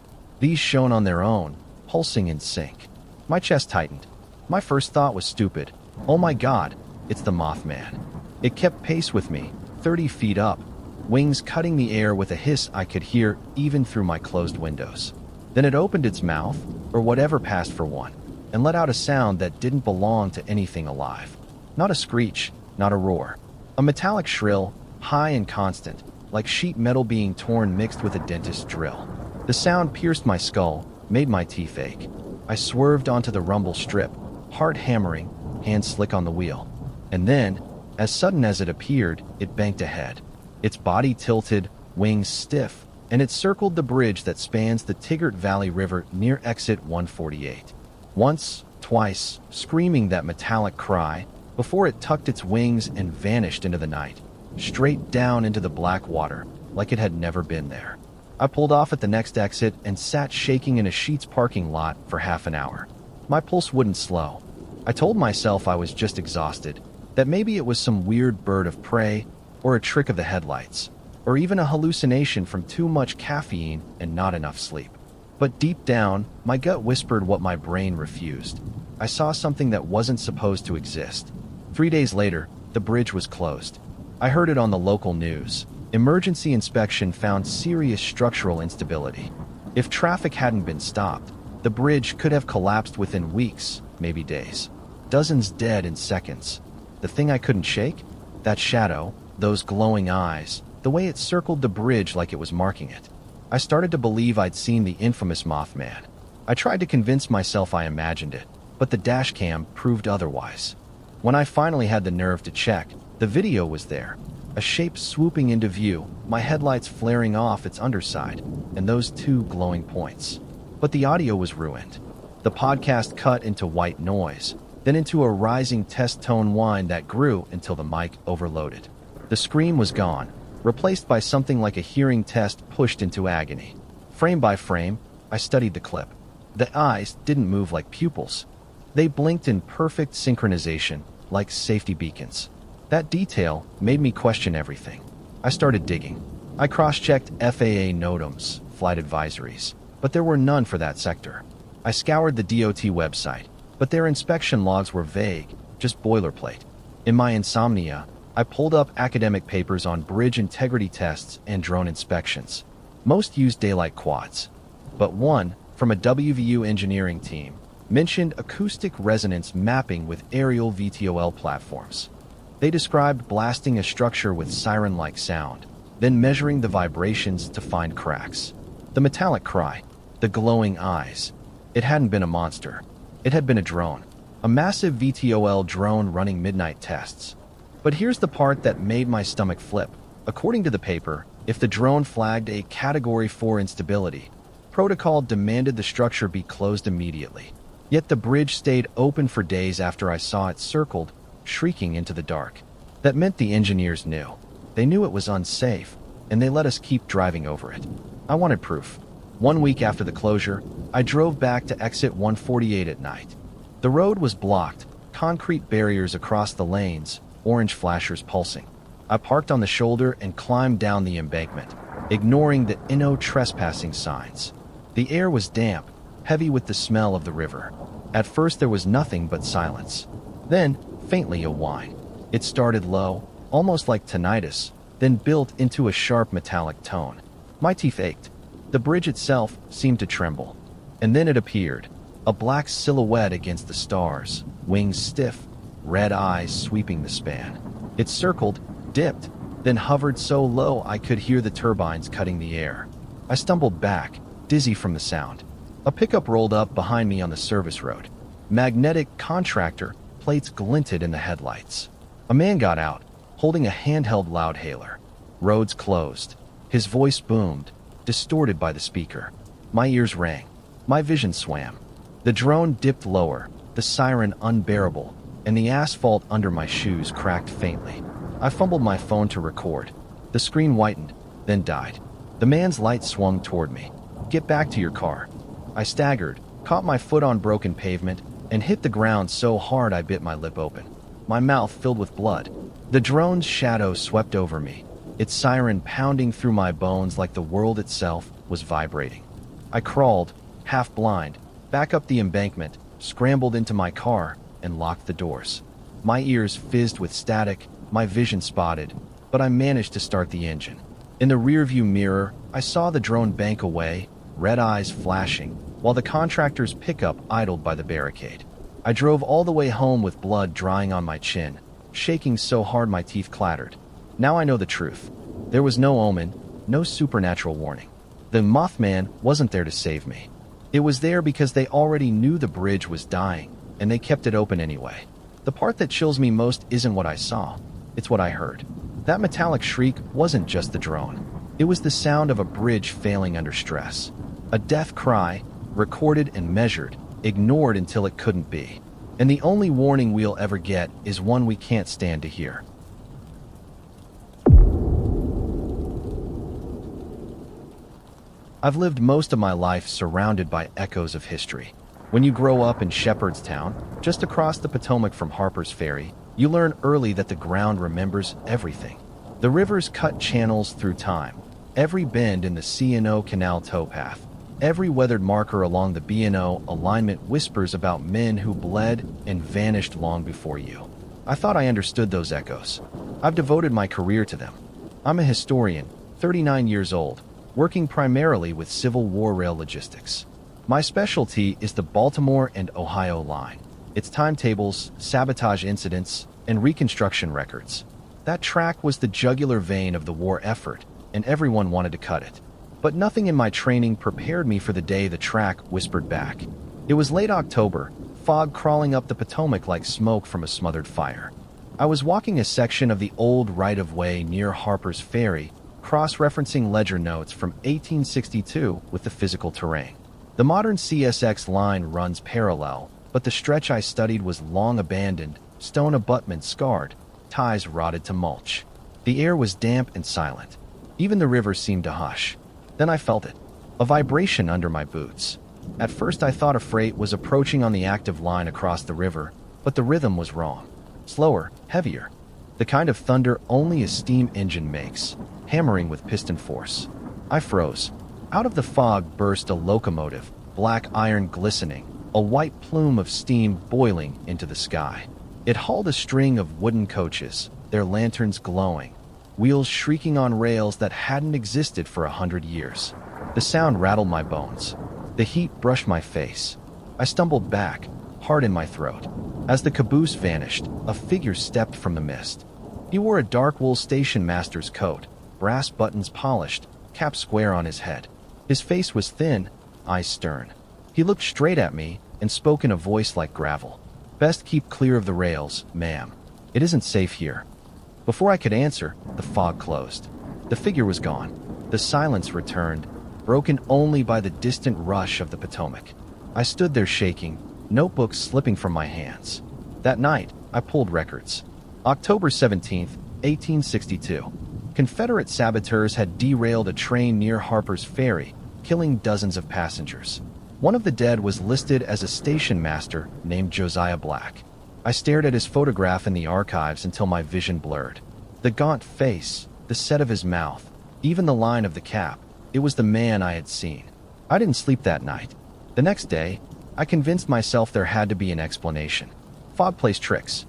These shone on their own, pulsing in sync. My chest tightened. My first thought was stupid. Oh my God, it's the Mothman. It kept pace with me, 30 feet up, wings cutting the air with a hiss I could hear even through my closed windows. Then it opened its mouth, or whatever passed for one, and let out a sound that didn't belong to anything alive. Not a screech, not a roar. A metallic shrill, high and constant, like sheet metal being torn mixed with a dentist's drill. The sound pierced my skull, made my teeth ache. I swerved onto the rumble strip, heart hammering, hands slick on the wheel. And then, as sudden as it appeared, it banked ahead. Its body tilted, wings stiff, and it circled the bridge that spans the Tigert Valley River near exit 148. Once, twice, screaming that metallic cry, before it tucked its wings and vanished into the night, straight down into the black water, like it had never been there. I pulled off at the next exit and sat shaking in a Sheetz parking lot for half an hour. My pulse wouldn't slow. I told myself I was just exhausted, that maybe it was some weird bird of prey, or a trick of the headlights, or even a hallucination from too much caffeine and not enough sleep. But deep down, my gut whispered what my brain refused. I saw something that wasn't supposed to exist. 3 days later, the bridge was closed. I heard it on the local news. Emergency inspection found serious structural instability. If traffic hadn't been stopped, the bridge could have collapsed within weeks, maybe days. Dozens dead in seconds. The thing I couldn't shake? That shadow, those glowing eyes, the way it circled the bridge like it was marking it. I started to believe I'd seen the infamous Mothman. I tried to convince myself I imagined it, but the dashcam proved otherwise. When I finally had the nerve to check, the video was there. A shape swooping into view, my headlights flaring off its underside, and those 2 glowing points. But the audio was ruined. The podcast cut into white noise, then into a rising test tone whine that grew until the mic overloaded. The scream was gone, replaced by something like a hearing test pushed into agony. Frame by frame, I studied the clip. The eyes didn't move like pupils. They blinked in perfect synchronization, like safety beacons. That detail made me question everything. I started digging. I cross-checked FAA NOTAMs, flight advisories, but there were none for that sector. I scoured the DOT website, but their inspection logs were vague, just boilerplate. In my insomnia, I pulled up academic papers on bridge integrity tests and drone inspections. Most used daylight quads, but one, from a WVU engineering team, mentioned acoustic resonance mapping with aerial VTOL platforms. They described blasting a structure with siren-like sound, then measuring the vibrations to find cracks. The metallic cry, the glowing eyes. It hadn't been a monster. It had been a drone. A massive VTOL drone running midnight tests. But here's the part that made my stomach flip. According to the paper, if the drone flagged a Category 4 instability, protocol demanded the structure be closed immediately. Yet the bridge stayed open for days after I saw it circled, shrieking into the dark. That meant the engineers knew. They knew it was unsafe, and they let us keep driving over it. I wanted proof. 1 week after the closure, I drove back to exit 148 at night. The road was blocked, concrete barriers across the lanes, orange flashers pulsing. I parked on the shoulder and climbed down the embankment, ignoring the "No trespassing" signs. The air was damp, heavy with the smell of the river. At first there was nothing but silence. Then, faintly, a whine. It started low, almost like tinnitus, then built into a sharp metallic tone. My teeth ached. The bridge itself seemed to tremble. And then it appeared, a black silhouette against the stars, wings stiff, red eyes sweeping the span. It circled, dipped, then hovered so low I could hear the turbines cutting the air. I stumbled back, dizzy from the sound. A pickup rolled up behind me on the service road. Magnetic contractor plates glinted in the headlights. A man got out, holding a handheld loudhailer. Roads closed. His voice boomed, distorted by the speaker. My ears rang. My vision swam. The drone dipped lower, the siren unbearable, and the asphalt under my shoes cracked faintly. I fumbled my phone to record. The screen whitened, then died. The man's light swung toward me. "Get back to your car." I staggered, caught my foot on broken pavement, and hit the ground so hard I bit my lip open. My mouth filled with blood. The drone's shadow swept over me, its siren pounding through my bones like the world itself was vibrating. I crawled, half blind, back up the embankment, scrambled into my car, and locked the doors. My ears fizzed with static, my vision spotted, but I managed to start the engine. In the rearview mirror, I saw the drone bank away, red eyes flashing, while the contractor's pickup idled by the barricade. I drove all the way home with blood drying on my chin, shaking so hard my teeth clattered. Now I know the truth. There was no omen, no supernatural warning. The Mothman wasn't there to save me. It was there because they already knew the bridge was dying, and they kept it open anyway. The part that chills me most isn't what I saw, it's what I heard. That metallic shriek wasn't just the drone. It was the sound of a bridge failing under stress. A death cry, recorded and measured, ignored until it couldn't be. And the only warning we'll ever get is one we can't stand to hear. I've lived most of my life surrounded by echoes of history. When you grow up in Shepherdstown, just across the Potomac from Harpers Ferry, you learn early that the ground remembers everything. The rivers cut channels through time. Every bend in the C&O Canal towpath, every weathered marker along the B&O alignment whispers about men who bled and vanished long before you. I thought I understood those echoes. I've devoted my career to them. I'm a historian, 39 years old, working primarily with Civil War rail logistics. My specialty is the Baltimore and Ohio line. Its timetables, sabotage incidents, and reconstruction records. That track was the jugular vein of the war effort, and everyone wanted to cut it. But nothing in my training prepared me for the day the track whispered back. It was late October, fog crawling up the Potomac like smoke from a smothered fire. I was walking a section of the old right-of-way near Harpers Ferry, cross-referencing ledger notes from 1862 with the physical terrain. The modern CSX line runs parallel, but the stretch I studied was long abandoned, stone abutments scarred, ties rotted to mulch. The air was damp and silent. Even the river seemed to hush. Then I felt it, a vibration under my boots. At first I thought a freight was approaching on the active line across the river, but the rhythm was wrong. Slower, heavier. The kind of thunder only a steam engine makes, hammering with piston force. I froze. Out of the fog burst a locomotive, black iron glistening, a white plume of steam boiling into the sky. It hauled a string of wooden coaches, their lanterns glowing, wheels shrieking on rails that hadn't existed for 100 years. The sound rattled my bones. The heat brushed my face. I stumbled back, heart in my throat. As the caboose vanished, a figure stepped from the mist. He wore a dark wool station master's coat, brass buttons polished, cap square on his head. His face was thin, eyes stern. He looked straight at me and spoke in a voice like gravel. "Best keep clear of the rails, ma'am. It isn't safe here." Before I could answer, the fog closed. The figure was gone. The silence returned, broken only by the distant rush of the Potomac. I stood there shaking, notebooks slipping from my hands. That night, I pulled records. October 17th, 1862. Confederate saboteurs had derailed a train near Harpers Ferry, killing dozens of passengers. One of the dead was listed as a station master named Josiah Black. I stared at his photograph in the archives until my vision blurred. The gaunt face, the set of his mouth, even the line of the cap, it was the man I had seen. I didn't sleep that night. The next day, I convinced myself there had to be an explanation. Fog plays tricks.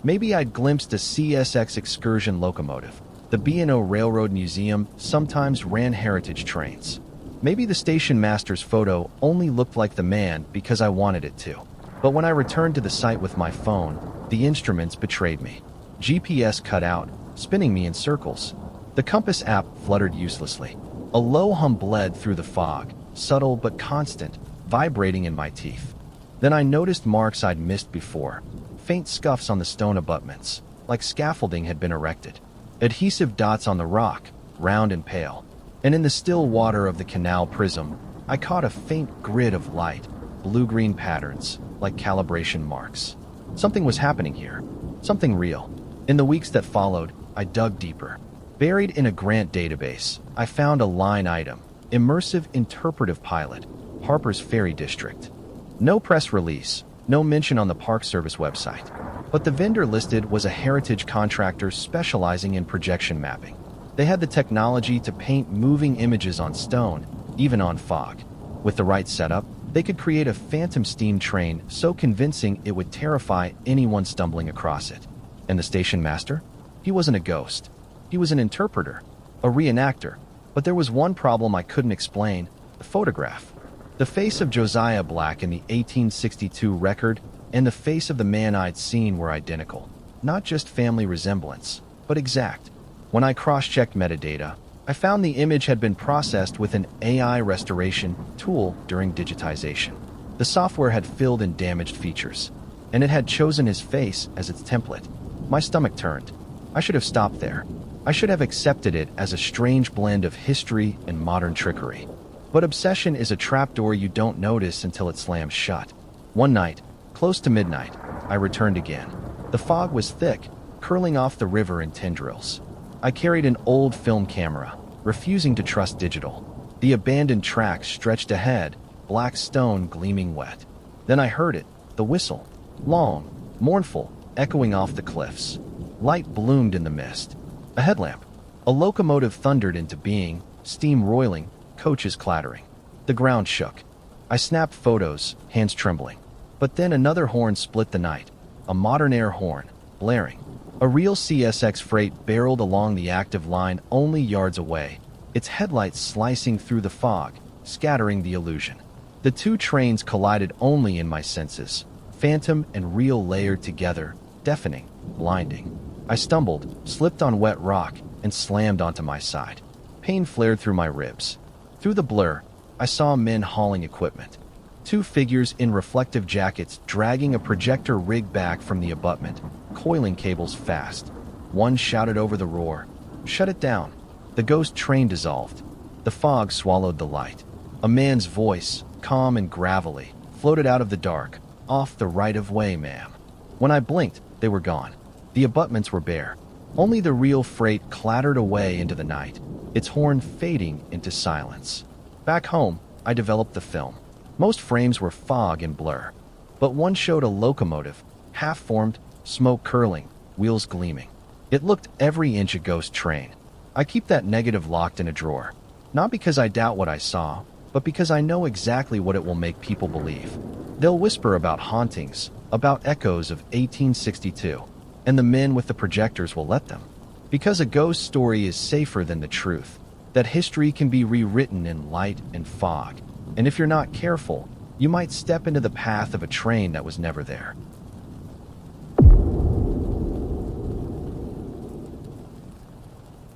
Maybe I'd glimpsed a CSX excursion locomotive. The B&O Railroad Museum sometimes ran heritage trains. Maybe the station master's photo only looked like the man because I wanted it to. But when I returned to the site with my phone, the instruments betrayed me. GPS cut out, spinning me in circles. The compass app fluttered uselessly. A low hum bled through the fog, subtle but constant, vibrating in my teeth. Then I noticed marks I'd missed before, faint scuffs on the stone abutments, like scaffolding had been erected. Adhesive dots on the rock, round and pale. And in the still water of the canal prism, I caught a faint grid of light, blue-green patterns, like calibration marks. Something was happening here, something real. In the weeks that followed, I dug deeper. Buried in a grant database, I found a line item, Immersive Interpretive Pilot, Harpers Ferry District. No press release, no mention on the Park Service website. But the vendor listed was a heritage contractor specializing in projection mapping. They had the technology to paint moving images on stone, even on fog. With the right setup, they could create a phantom steam train so convincing it would terrify anyone stumbling across it. And the station master? He wasn't a ghost. He was an interpreter, a reenactor. But there was one problem I couldn't explain: the photograph. The face of Josiah Black in the 1862 record and the face of the man I'd seen were identical. Not just family resemblance, but exact. When I cross-checked metadata, I found the image had been processed with an AI restoration tool during digitization. The software had filled in damaged features, and it had chosen his face as its template. My stomach turned. I should have stopped there. I should have accepted it as a strange blend of history and modern trickery. But obsession is a trapdoor you don't notice until it slams shut. One night, close to midnight, I returned again. The fog was thick, curling off the river in tendrils. I carried an old film camera, refusing to trust digital. The abandoned track stretched ahead, black stone gleaming wet. Then I heard it, the whistle, long, mournful, echoing off the cliffs. Light bloomed in the mist. A headlamp. A locomotive thundered into being, steam roiling, coaches clattering. The ground shook. I snapped photos, hands trembling. But then another horn split the night. A modern air horn, blaring. A real CSX freight barreled along the active line only yards away, its headlights slicing through the fog, scattering the illusion. The two trains collided only in my senses, phantom and real layered together, deafening, blinding. I stumbled, slipped on wet rock, and slammed onto my side. Pain flared through my ribs. Through the blur, I saw men hauling equipment. Two figures in reflective jackets dragging a projector rig back from the abutment, coiling cables fast. One shouted over the roar, "Shut it down." The ghost train dissolved. The fog swallowed the light. A man's voice, calm and gravelly, floated out of the dark. "Off the right-of-way, ma'am." When I blinked, they were gone. The abutments were bare. Only the real freight clattered away into the night, its horn fading into silence. Back home, I developed the film. Most frames were fog and blur, but one showed a locomotive, half-formed, smoke curling, wheels gleaming. It looked every inch a ghost train. I keep that negative locked in a drawer, not because I doubt what I saw, but because I know exactly what it will make people believe. They'll whisper about hauntings, about echoes of 1862, and the men with the projectors will let them. Because a ghost story is safer than the truth, that history can be rewritten in light and fog. And if you're not careful, you might step into the path of a train that was never there.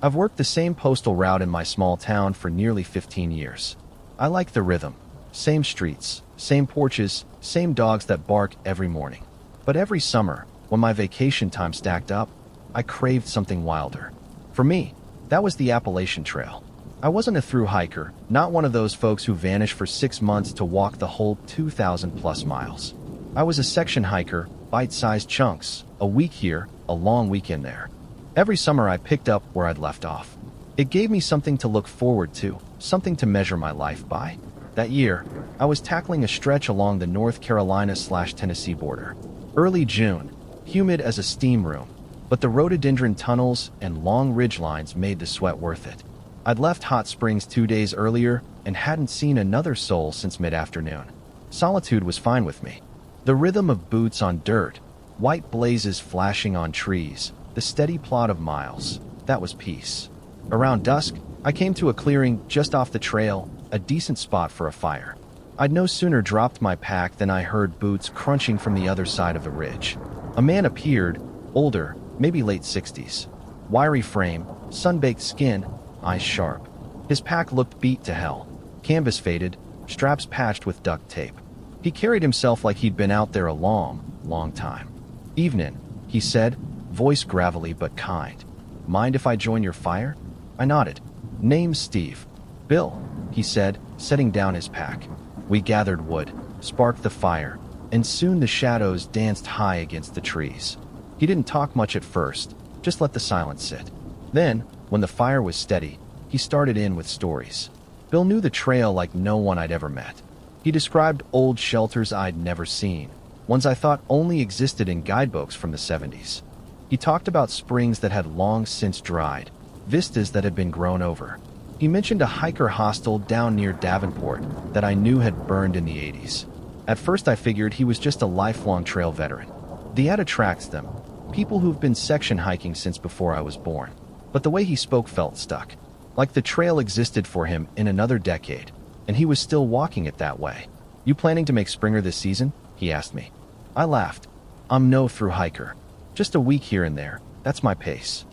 I've worked the same postal route in my small town for nearly 15 years. I like the rhythm. Same streets, same porches, same dogs that bark every morning. But every summer, when my vacation time stacked up, I craved something wilder. For me, that was the Appalachian Trail. I wasn't a through hiker, not one of those folks who vanish for 6 months to walk the whole 2,000 plus miles. I was a section hiker, bite-sized chunks, a week here, a long weekend there. Every summer I picked up where I'd left off. It gave me something to look forward to, something to measure my life by. That year, I was tackling a stretch along the North Carolina/Tennessee border. Early June, humid as a steam room, but the rhododendron tunnels and long ridgelines made the sweat worth it. I'd left Hot Springs 2 days earlier and hadn't seen another soul since mid-afternoon. Solitude was fine with me. The rhythm of boots on dirt, white blazes flashing on trees, the steady plod of miles, that was peace. Around dusk, I came to a clearing just off the trail, a decent spot for a fire. I'd no sooner dropped my pack than I heard boots crunching from the other side of the ridge. A man appeared, older, maybe late 60s. Wiry frame, sun-baked skin, eyes sharp. His pack looked beat to hell. Canvas faded, straps patched with duct tape. He carried himself like he'd been out there a long, long time. "Evenin'," he said, voice gravelly but kind. "Mind if I join your fire?" I nodded. "Name's Steve." "Bill," he said, setting down his pack. We gathered wood, sparked the fire, and soon the shadows danced high against the trees. He didn't talk much at first, just let the silence sit. Then, when the fire was steady, he started in with stories. Bill knew the trail like no one I'd ever met. He described old shelters I'd never seen, ones I thought only existed in guidebooks from the 70s. He talked about springs that had long since dried, vistas that had been grown over. He mentioned a hiker hostel down near Davenport that I knew had burned in the 80s. At first I figured he was just a lifelong trail veteran. The ad attracts them, people who've been section hiking since before I was born. But the way he spoke felt stuck, like the trail existed for him in another decade, and he was still walking it that way. "You planning to make Springer this season?" he asked me. I laughed. "I'm no through hiker. Just a week here and there, that's my pace."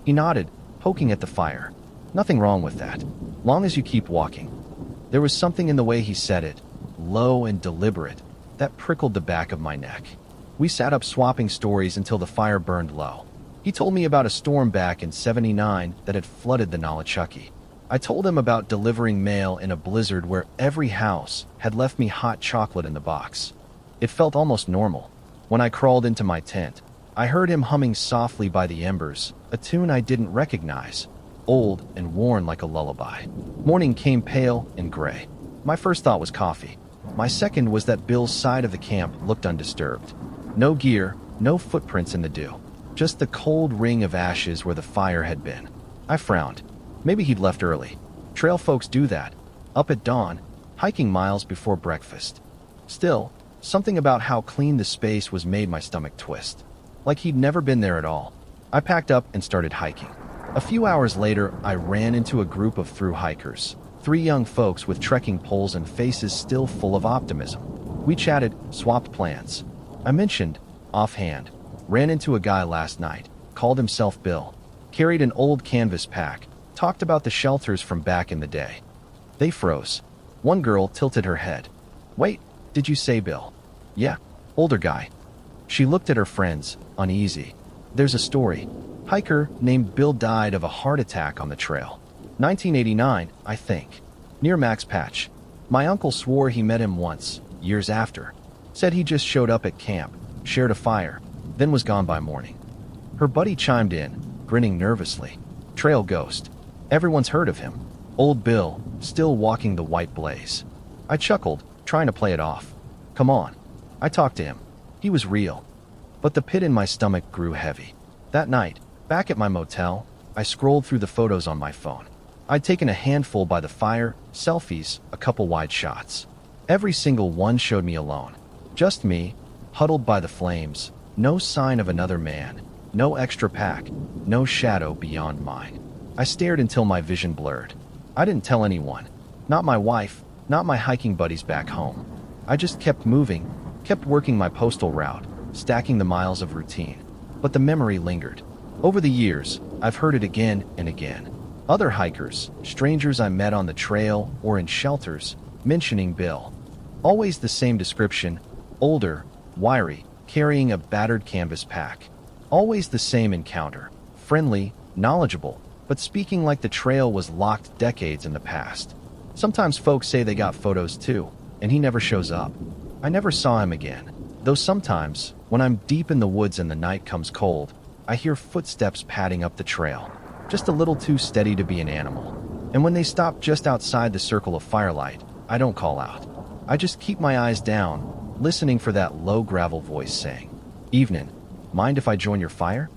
He nodded, poking at the fire. "Nothing wrong with that, long as you keep walking." There was something in the way he said it, low and deliberate, that prickled the back of my neck. We sat up swapping stories until the fire burned low. He told me about a storm back in '79 that had flooded the Nolichucky. I told him about delivering mail in a blizzard where every house had left me hot chocolate in the box. It felt almost normal. When I crawled into my tent, I heard him humming softly by the embers, a tune I didn't recognize, old and worn like a lullaby. Morning came pale and gray. My first thought was coffee. My second was that Bill's side of the camp looked undisturbed. No gear, no footprints in the dew. Just the cold ring of ashes where the fire had been. I frowned. Maybe he'd left early. Trail folks do that. Up at dawn, hiking miles before breakfast. Still, something about how clean the space was made my stomach twist. Like he'd never been there at all. I packed up and started hiking. A few hours later, I ran into a group of thru hikers. 3 young folks with trekking poles and faces still full of optimism. We chatted, swapped plans. I mentioned, offhand, ran into a guy last night, called himself Bill, carried an old canvas pack, talked about the shelters from back in the day. They froze. One girl tilted her head. Wait, did you say Bill? Yeah, older guy. She looked at her friends, uneasy. There's a story. Hiker named Bill died of a heart attack on the trail. 1989, I think. Near Max Patch. My uncle swore he met him once, years after. Said he just showed up at camp, shared a fire, then was gone by morning. Her buddy chimed in, grinning nervously. Trail ghost. Everyone's heard of him. Old Bill, still walking the white blaze. I chuckled, trying to play it off. Come on. I talked to him. He was real. But the pit in my stomach grew heavy. That night, back at my motel, I scrolled through the photos on my phone. I'd taken a handful by the fire, selfies, a couple wide shots. Every single one showed me alone. Just me, huddled by the flames, no sign of another man, no extra pack, no shadow beyond mine. I stared until my vision blurred. I didn't tell anyone. Not my wife, not my hiking buddies back home. I just kept moving, kept working my postal route, stacking the miles of routine. But the memory lingered. Over the years, I've heard it again and again. Other hikers, strangers I met on the trail or in shelters, mentioning Bill. Always the same description, older, wiry, carrying a battered canvas pack. Always the same encounter, friendly, knowledgeable, but speaking like the trail was locked decades in the past. Sometimes folks say they got photos too, and he never shows up. I never saw him again, though sometimes, when I'm deep in the woods and the night comes cold, I hear footsteps padding up the trail, just a little too steady to be an animal. And when they stop just outside the circle of firelight, I don't call out. I just keep my eyes down, listening for that low gravel voice saying, "Evening, mind if I join your fire?"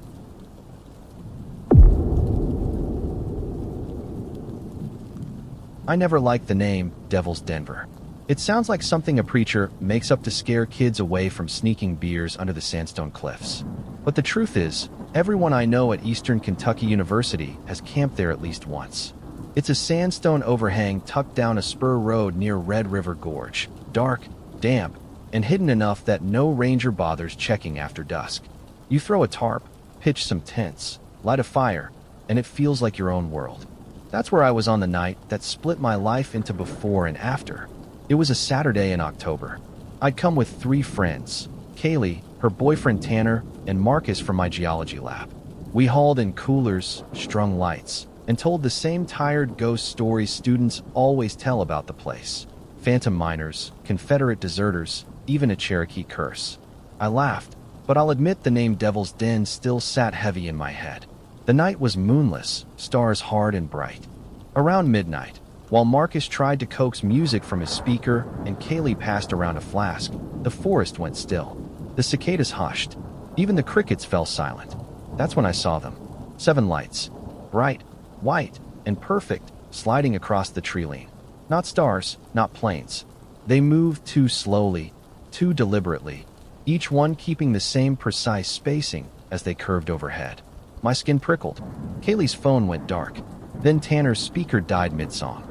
I never liked the name Devil's Denver. It sounds like something a preacher makes up to scare kids away from sneaking beers under the sandstone cliffs. But the truth is, everyone I know at Eastern Kentucky University has camped there at least once. It's a sandstone overhang tucked down a spur road near Red River Gorge, dark, damp, and hidden enough that no ranger bothers checking after dusk. You throw a tarp, pitch some tents, light a fire, and it feels like your own world. That's where I was on the night that split my life into before and after. It was a Saturday in October. I'd come with 3 friends, Kayla, her boyfriend Tanner, and Marcus from my geology lab. We hauled in coolers, strung lights, and told the same tired ghost stories students always tell about the place. Phantom miners, Confederate deserters, even a Cherokee curse. I laughed, but I'll admit the name Devil's Den still sat heavy in my head. The night was moonless, stars hard and bright. Around midnight, while Marcus tried to coax music from his speaker and Kayla passed around a flask, the forest went still. The cicadas hushed. Even the crickets fell silent. That's when I saw them. 7 lights. Bright, white, and perfect, sliding across the Treeline. Not stars, not planes. They moved too slowly, too deliberately, each one keeping the same precise spacing as they curved overhead. My skin prickled. Kayla's phone went dark. Then Tanner's speaker died mid-song.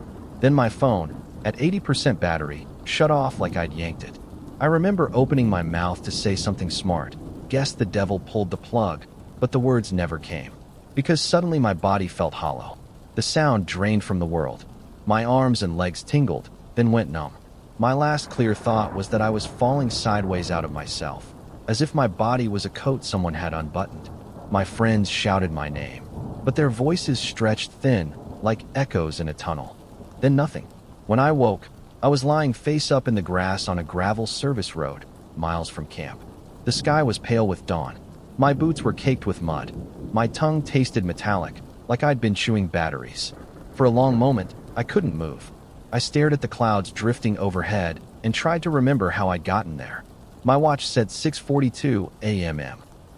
Then my phone, at 80% battery, shut off like I'd yanked it. I remember opening my mouth to say something smart. Guess the devil pulled the plug, but the words never came. Because suddenly my body felt hollow. The sound drained from the world. My arms and legs tingled, then went numb. My last clear thought was that I was falling sideways out of myself, as if my body was a coat someone had unbuttoned. My friends shouted my name, but their voices stretched thin, like echoes in a tunnel. Then nothing. When I woke, I was lying face up in the grass on a gravel service road, miles from camp. The sky was pale with dawn. My boots were caked with mud. My tongue tasted metallic, like I'd been chewing batteries. For a long moment, I couldn't move. I stared at the clouds drifting overhead and tried to remember how I'd gotten there. My watch said 6:42 a.m.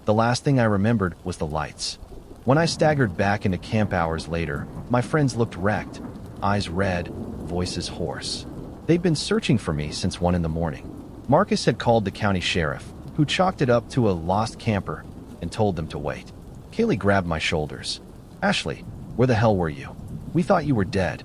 The last thing I remembered was the lights. When I staggered back into camp hours later, my friends looked wrecked, eyes red, voices hoarse. They'd been searching for me since 1 in the morning. Marcus had called the county sheriff, who chalked it up to a lost camper, and told them to wait. Kayla grabbed my shoulders. "Ashley, where the hell were you? We thought you were dead."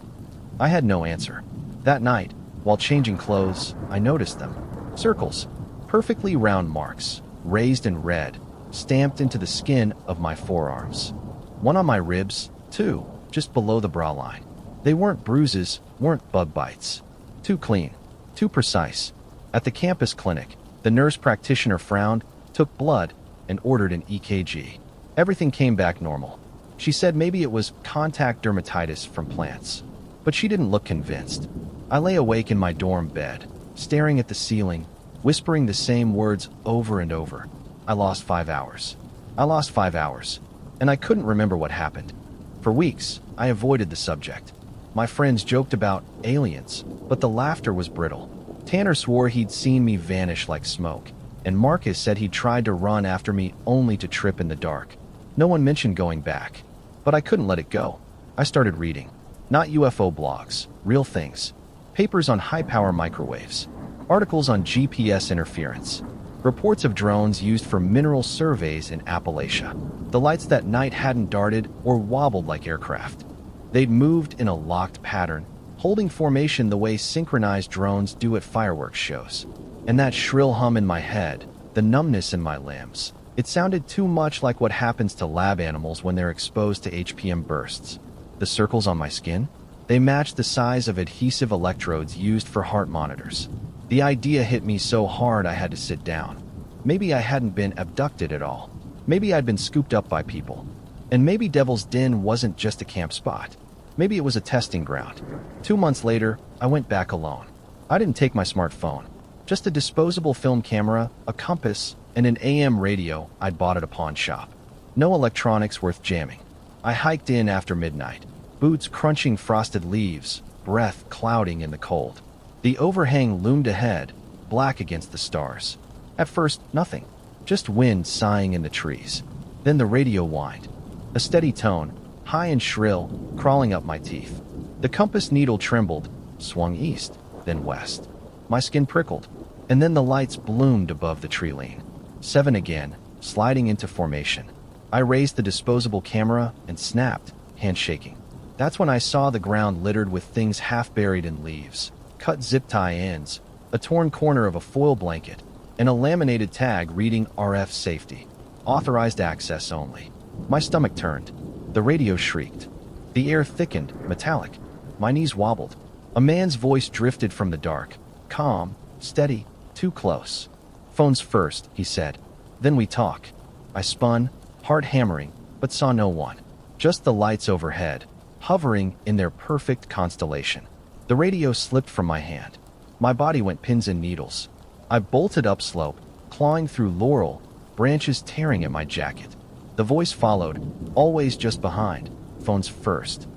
I had no answer. That night, while changing clothes, I noticed them. Circles, perfectly round marks, raised in red, stamped into the skin of my forearms. One on my ribs, two, just below the bra line. They weren't bruises, weren't bug bites. Too clean, too precise. At the campus clinic, the nurse practitioner frowned, took blood, and ordered an EKG. Everything came back normal. She said maybe it was contact dermatitis from plants. But she didn't look convinced. I lay awake in my dorm bed, staring at the ceiling, whispering the same words over and over. I lost 5 hours. I lost 5 hours. And I couldn't remember what happened. For weeks, I avoided the subject. My friends joked about aliens, but the laughter was brittle. Tanner swore he'd seen me vanish like smoke, and Marcus said he tried to run after me only to trip in the dark. No one mentioned going back, but I couldn't let it go. I started reading. Not UFO blogs, real things. Papers on high-power microwaves. Articles on GPS interference. Reports of drones used for mineral surveys in Appalachia. The lights that night hadn't darted or wobbled like aircraft. They'd moved in a locked pattern, holding formation the way synchronized drones do at fireworks shows. And that shrill hum in my head, the numbness in my limbs, it sounded too much like what happens to lab animals when they're exposed to HPM bursts. The circles on my skin? They matched the size of adhesive electrodes used for heart monitors. The idea hit me so hard I had to sit down. Maybe I hadn't been abducted at all. Maybe I'd been scooped up by people. And maybe Devil's Den wasn't just a camp spot. Maybe it was a testing ground. 2 months later, I went back alone. I didn't take my smartphone. Just a disposable film camera, a compass, and an AM radio I'd bought at a pawn shop. No electronics worth jamming. I hiked in after midnight, boots crunching frosted leaves, breath clouding in the cold. The overhang loomed ahead, black against the stars. At first, nothing. Just wind sighing in the trees. Then the radio whined. A steady tone, high and shrill, crawling up my teeth. The compass needle trembled, swung east, then west. My skin prickled, and then the lights bloomed above the Treeline. 7 again, sliding into formation. I raised the disposable camera and snapped, hand shaking. That's when I saw the ground littered with things half buried in leaves, cut zip tie ends, a torn corner of a foil blanket, and a laminated tag reading RF safety. Authorized access only. My stomach turned. The radio shrieked. The air thickened, metallic. My knees wobbled. A man's voice drifted from the dark. Calm, steady, too close. "Phones first," he said. "Then we talk." I spun, heart hammering, but saw no one. Just the lights overhead, hovering in their perfect constellation. The radio slipped from my hand. My body went pins and needles. I bolted upslope, clawing through laurel, branches tearing at my jacket. The voice followed, always just behind. "Phones first."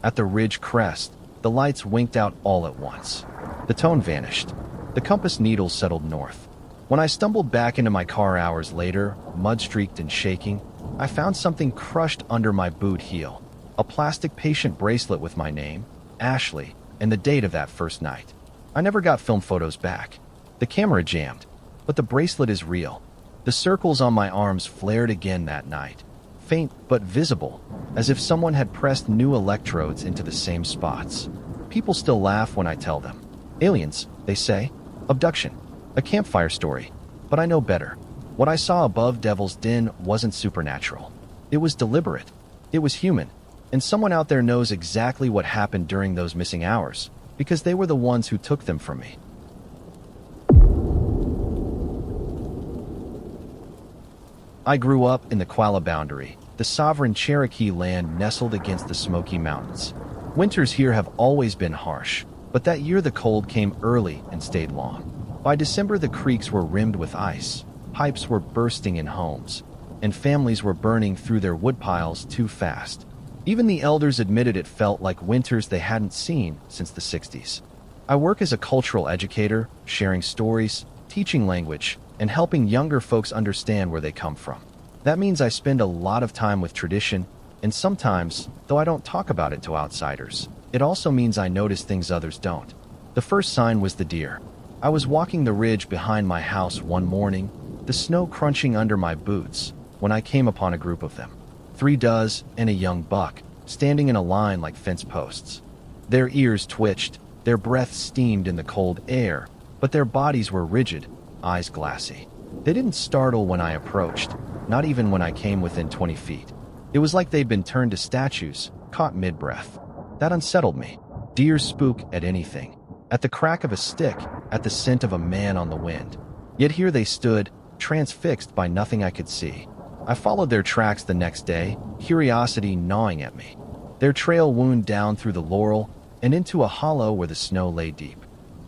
At the ridge crest, the lights winked out all at once. The tone vanished. The compass needle settled north. When I stumbled back into my car hours later, mud-streaked and shaking, I found something crushed under my boot heel. A plastic patient bracelet with my name, Ashley, and the date of that first night. I never got film photos back. The camera jammed, but the bracelet is real. The circles on my arms flared again that night, faint but visible, as if someone had pressed new electrodes into the same spots. People still laugh when I tell them. Aliens, they say. Abduction. A campfire story. But I know better. What I saw above Devil's Den wasn't supernatural. It was deliberate. It was human. And someone out there knows exactly what happened during those missing hours, because they were the ones who took them from me. I grew up in the Kayla boundary, the sovereign Cherokee land nestled against the Smoky Mountains. Winters here have always been harsh, but that year the cold came early and stayed long. By December the creeks were rimmed with ice, pipes were bursting in homes, and families were burning through their woodpiles too fast. Even the elders admitted it felt like winters they hadn't seen since the 60s. I work as a cultural educator, sharing stories, teaching language, and helping younger folks understand where they come from. That means I spend a lot of time with tradition, and sometimes, though I don't talk about it to outsiders, it also means I notice things others don't. The first sign was the deer. I was walking the ridge behind my house one morning, the snow crunching under my boots, when I came upon a group of them. 3 does and a young buck, standing in a line like fence posts. Their ears twitched, their breath steamed in the cold air, but their bodies were rigid, eyes glassy. They didn't startle when I approached, not even when I came within 20 feet. It was like they'd been turned to statues, caught mid-breath. That unsettled me. Deer spook at anything, at the crack of a stick, at the scent of a man on the wind. Yet here they stood, transfixed by nothing I could see. I followed their tracks the next day, curiosity gnawing at me. Their trail wound down through the laurel and into a hollow where the snow lay deep.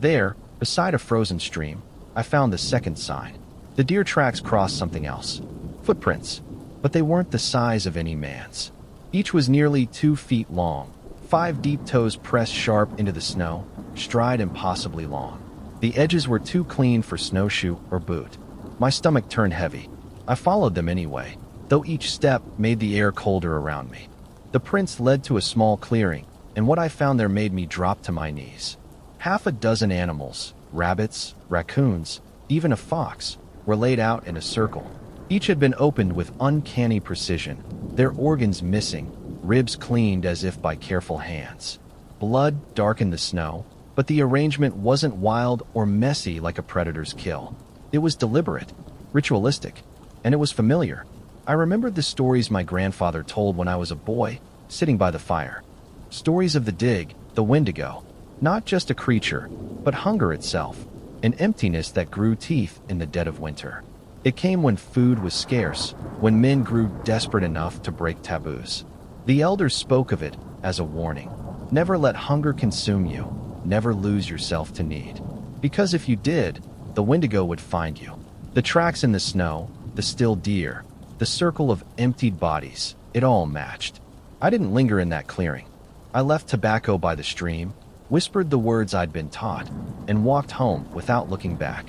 There, beside a frozen stream, I found the second sign. The deer tracks crossed something else. Footprints, but they weren't the size of any man's. Each was nearly 2 feet long, 5 deep toes pressed sharp into the snow, stride impossibly long. The edges were too clean for snowshoe or boot. My stomach turned heavy. I followed them anyway, though each step made the air colder around me. The prints led to a small clearing, and what I found there made me drop to my knees. 6 animals, rabbits, raccoons, even a fox, were laid out in a circle. Each had been opened with uncanny precision, their organs missing, ribs cleaned as if by careful hands. Blood darkened the snow, but the arrangement wasn't wild or messy like a predator's kill. It was deliberate, ritualistic, and it was familiar. I remembered the stories my grandfather told when I was a boy, sitting by the fire. Stories of the dig, the Wendigo, not just a creature, but hunger itself, an emptiness that grew teeth in the dead of winter. It came when food was scarce, when men grew desperate enough to break taboos. The elders spoke of it as a warning. Never let hunger consume you, never lose yourself to need. Because if you did, the Wendigo would find you. The tracks in the snow, the still deer, the circle of emptied bodies, it all matched. I didn't linger in that clearing. I left tobacco by the stream, whispered the words I'd been taught, and walked home without looking back.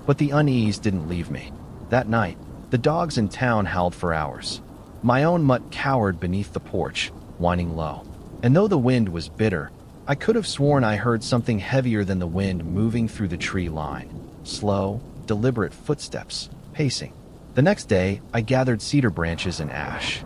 But the unease didn't leave me. That night, the dogs in town howled for hours. My own mutt cowered beneath the porch, whining low. And though the wind was bitter, I could have sworn I heard something heavier than the wind moving through the tree line. Slow, deliberate footsteps, pacing. The next day, I gathered cedar branches and ash.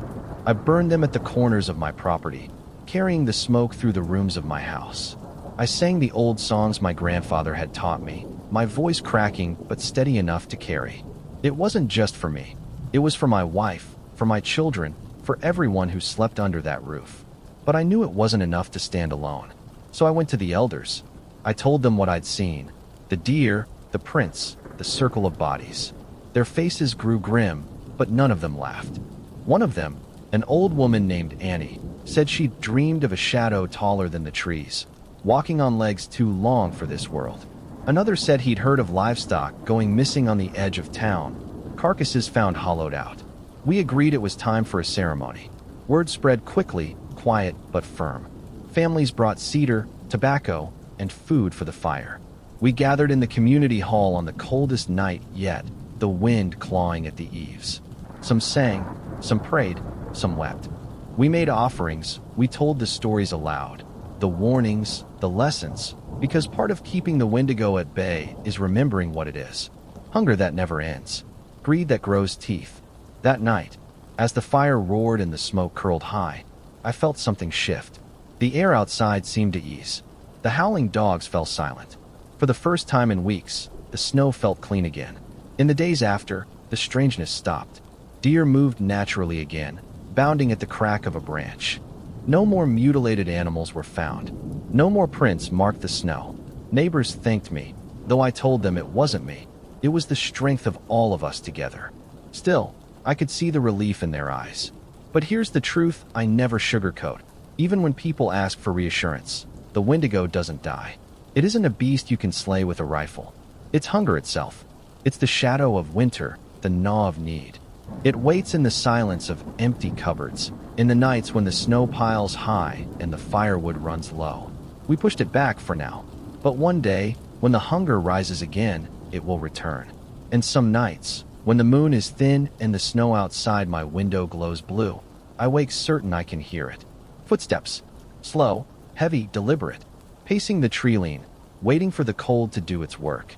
I burned them at the corners of my property, carrying the smoke through the rooms of my house. I sang the old songs my grandfather had taught me, my voice cracking but steady enough to carry. It wasn't just for me. It was for my wife, for my children, for everyone who slept under that roof. But I knew it wasn't enough to stand alone. So I went to the elders. I told them what I'd seen. The deer, the prints, the circle of bodies. Their faces grew grim, but none of them laughed. One of them, an old woman named Annie, said she'd dreamed of a shadow taller than the trees, walking on legs too long for this world. Another said he'd heard of livestock going missing on the edge of town, carcasses found hollowed out. We agreed it was time for a ceremony. Word spread quickly, quiet but firm. Families brought cedar, tobacco, and food for the fire. We gathered in the community hall on the coldest night yet, the wind clawing at the eaves. Some sang, some prayed, some wept. We made offerings, we told the stories aloud, the warnings, the lessons, because part of keeping the Wendigo at bay is remembering what it is. Hunger that never ends, greed that grows teeth. That night, as the fire roared and the smoke curled high, I felt something shift. The air outside seemed to ease. The howling dogs fell silent. For the first time in weeks, the snow felt clean again. In the days after, the strangeness stopped. Deer moved naturally again, bounding at the crack of a branch. No more mutilated animals were found. No more prints marked the snow. Neighbors thanked me, though I told them it wasn't me. It was the strength of all of us together. Still, I could see the relief in their eyes. But here's the truth I never sugarcoat. Even when people ask for reassurance, the Wendigo doesn't die. It isn't a beast you can slay with a rifle. It's hunger itself. It's the shadow of winter, the gnaw of need. It waits in the silence of empty cupboards, in the nights when the snow piles high and the firewood runs low. We pushed it back for now, but one day, when the hunger rises again, it will return. And some nights, When the moon is thin and the snow outside my window glows blue, I wake certain I can hear it. Footsteps. Slow, heavy, deliberate. Pacing the Treeline, waiting for the cold to do its work.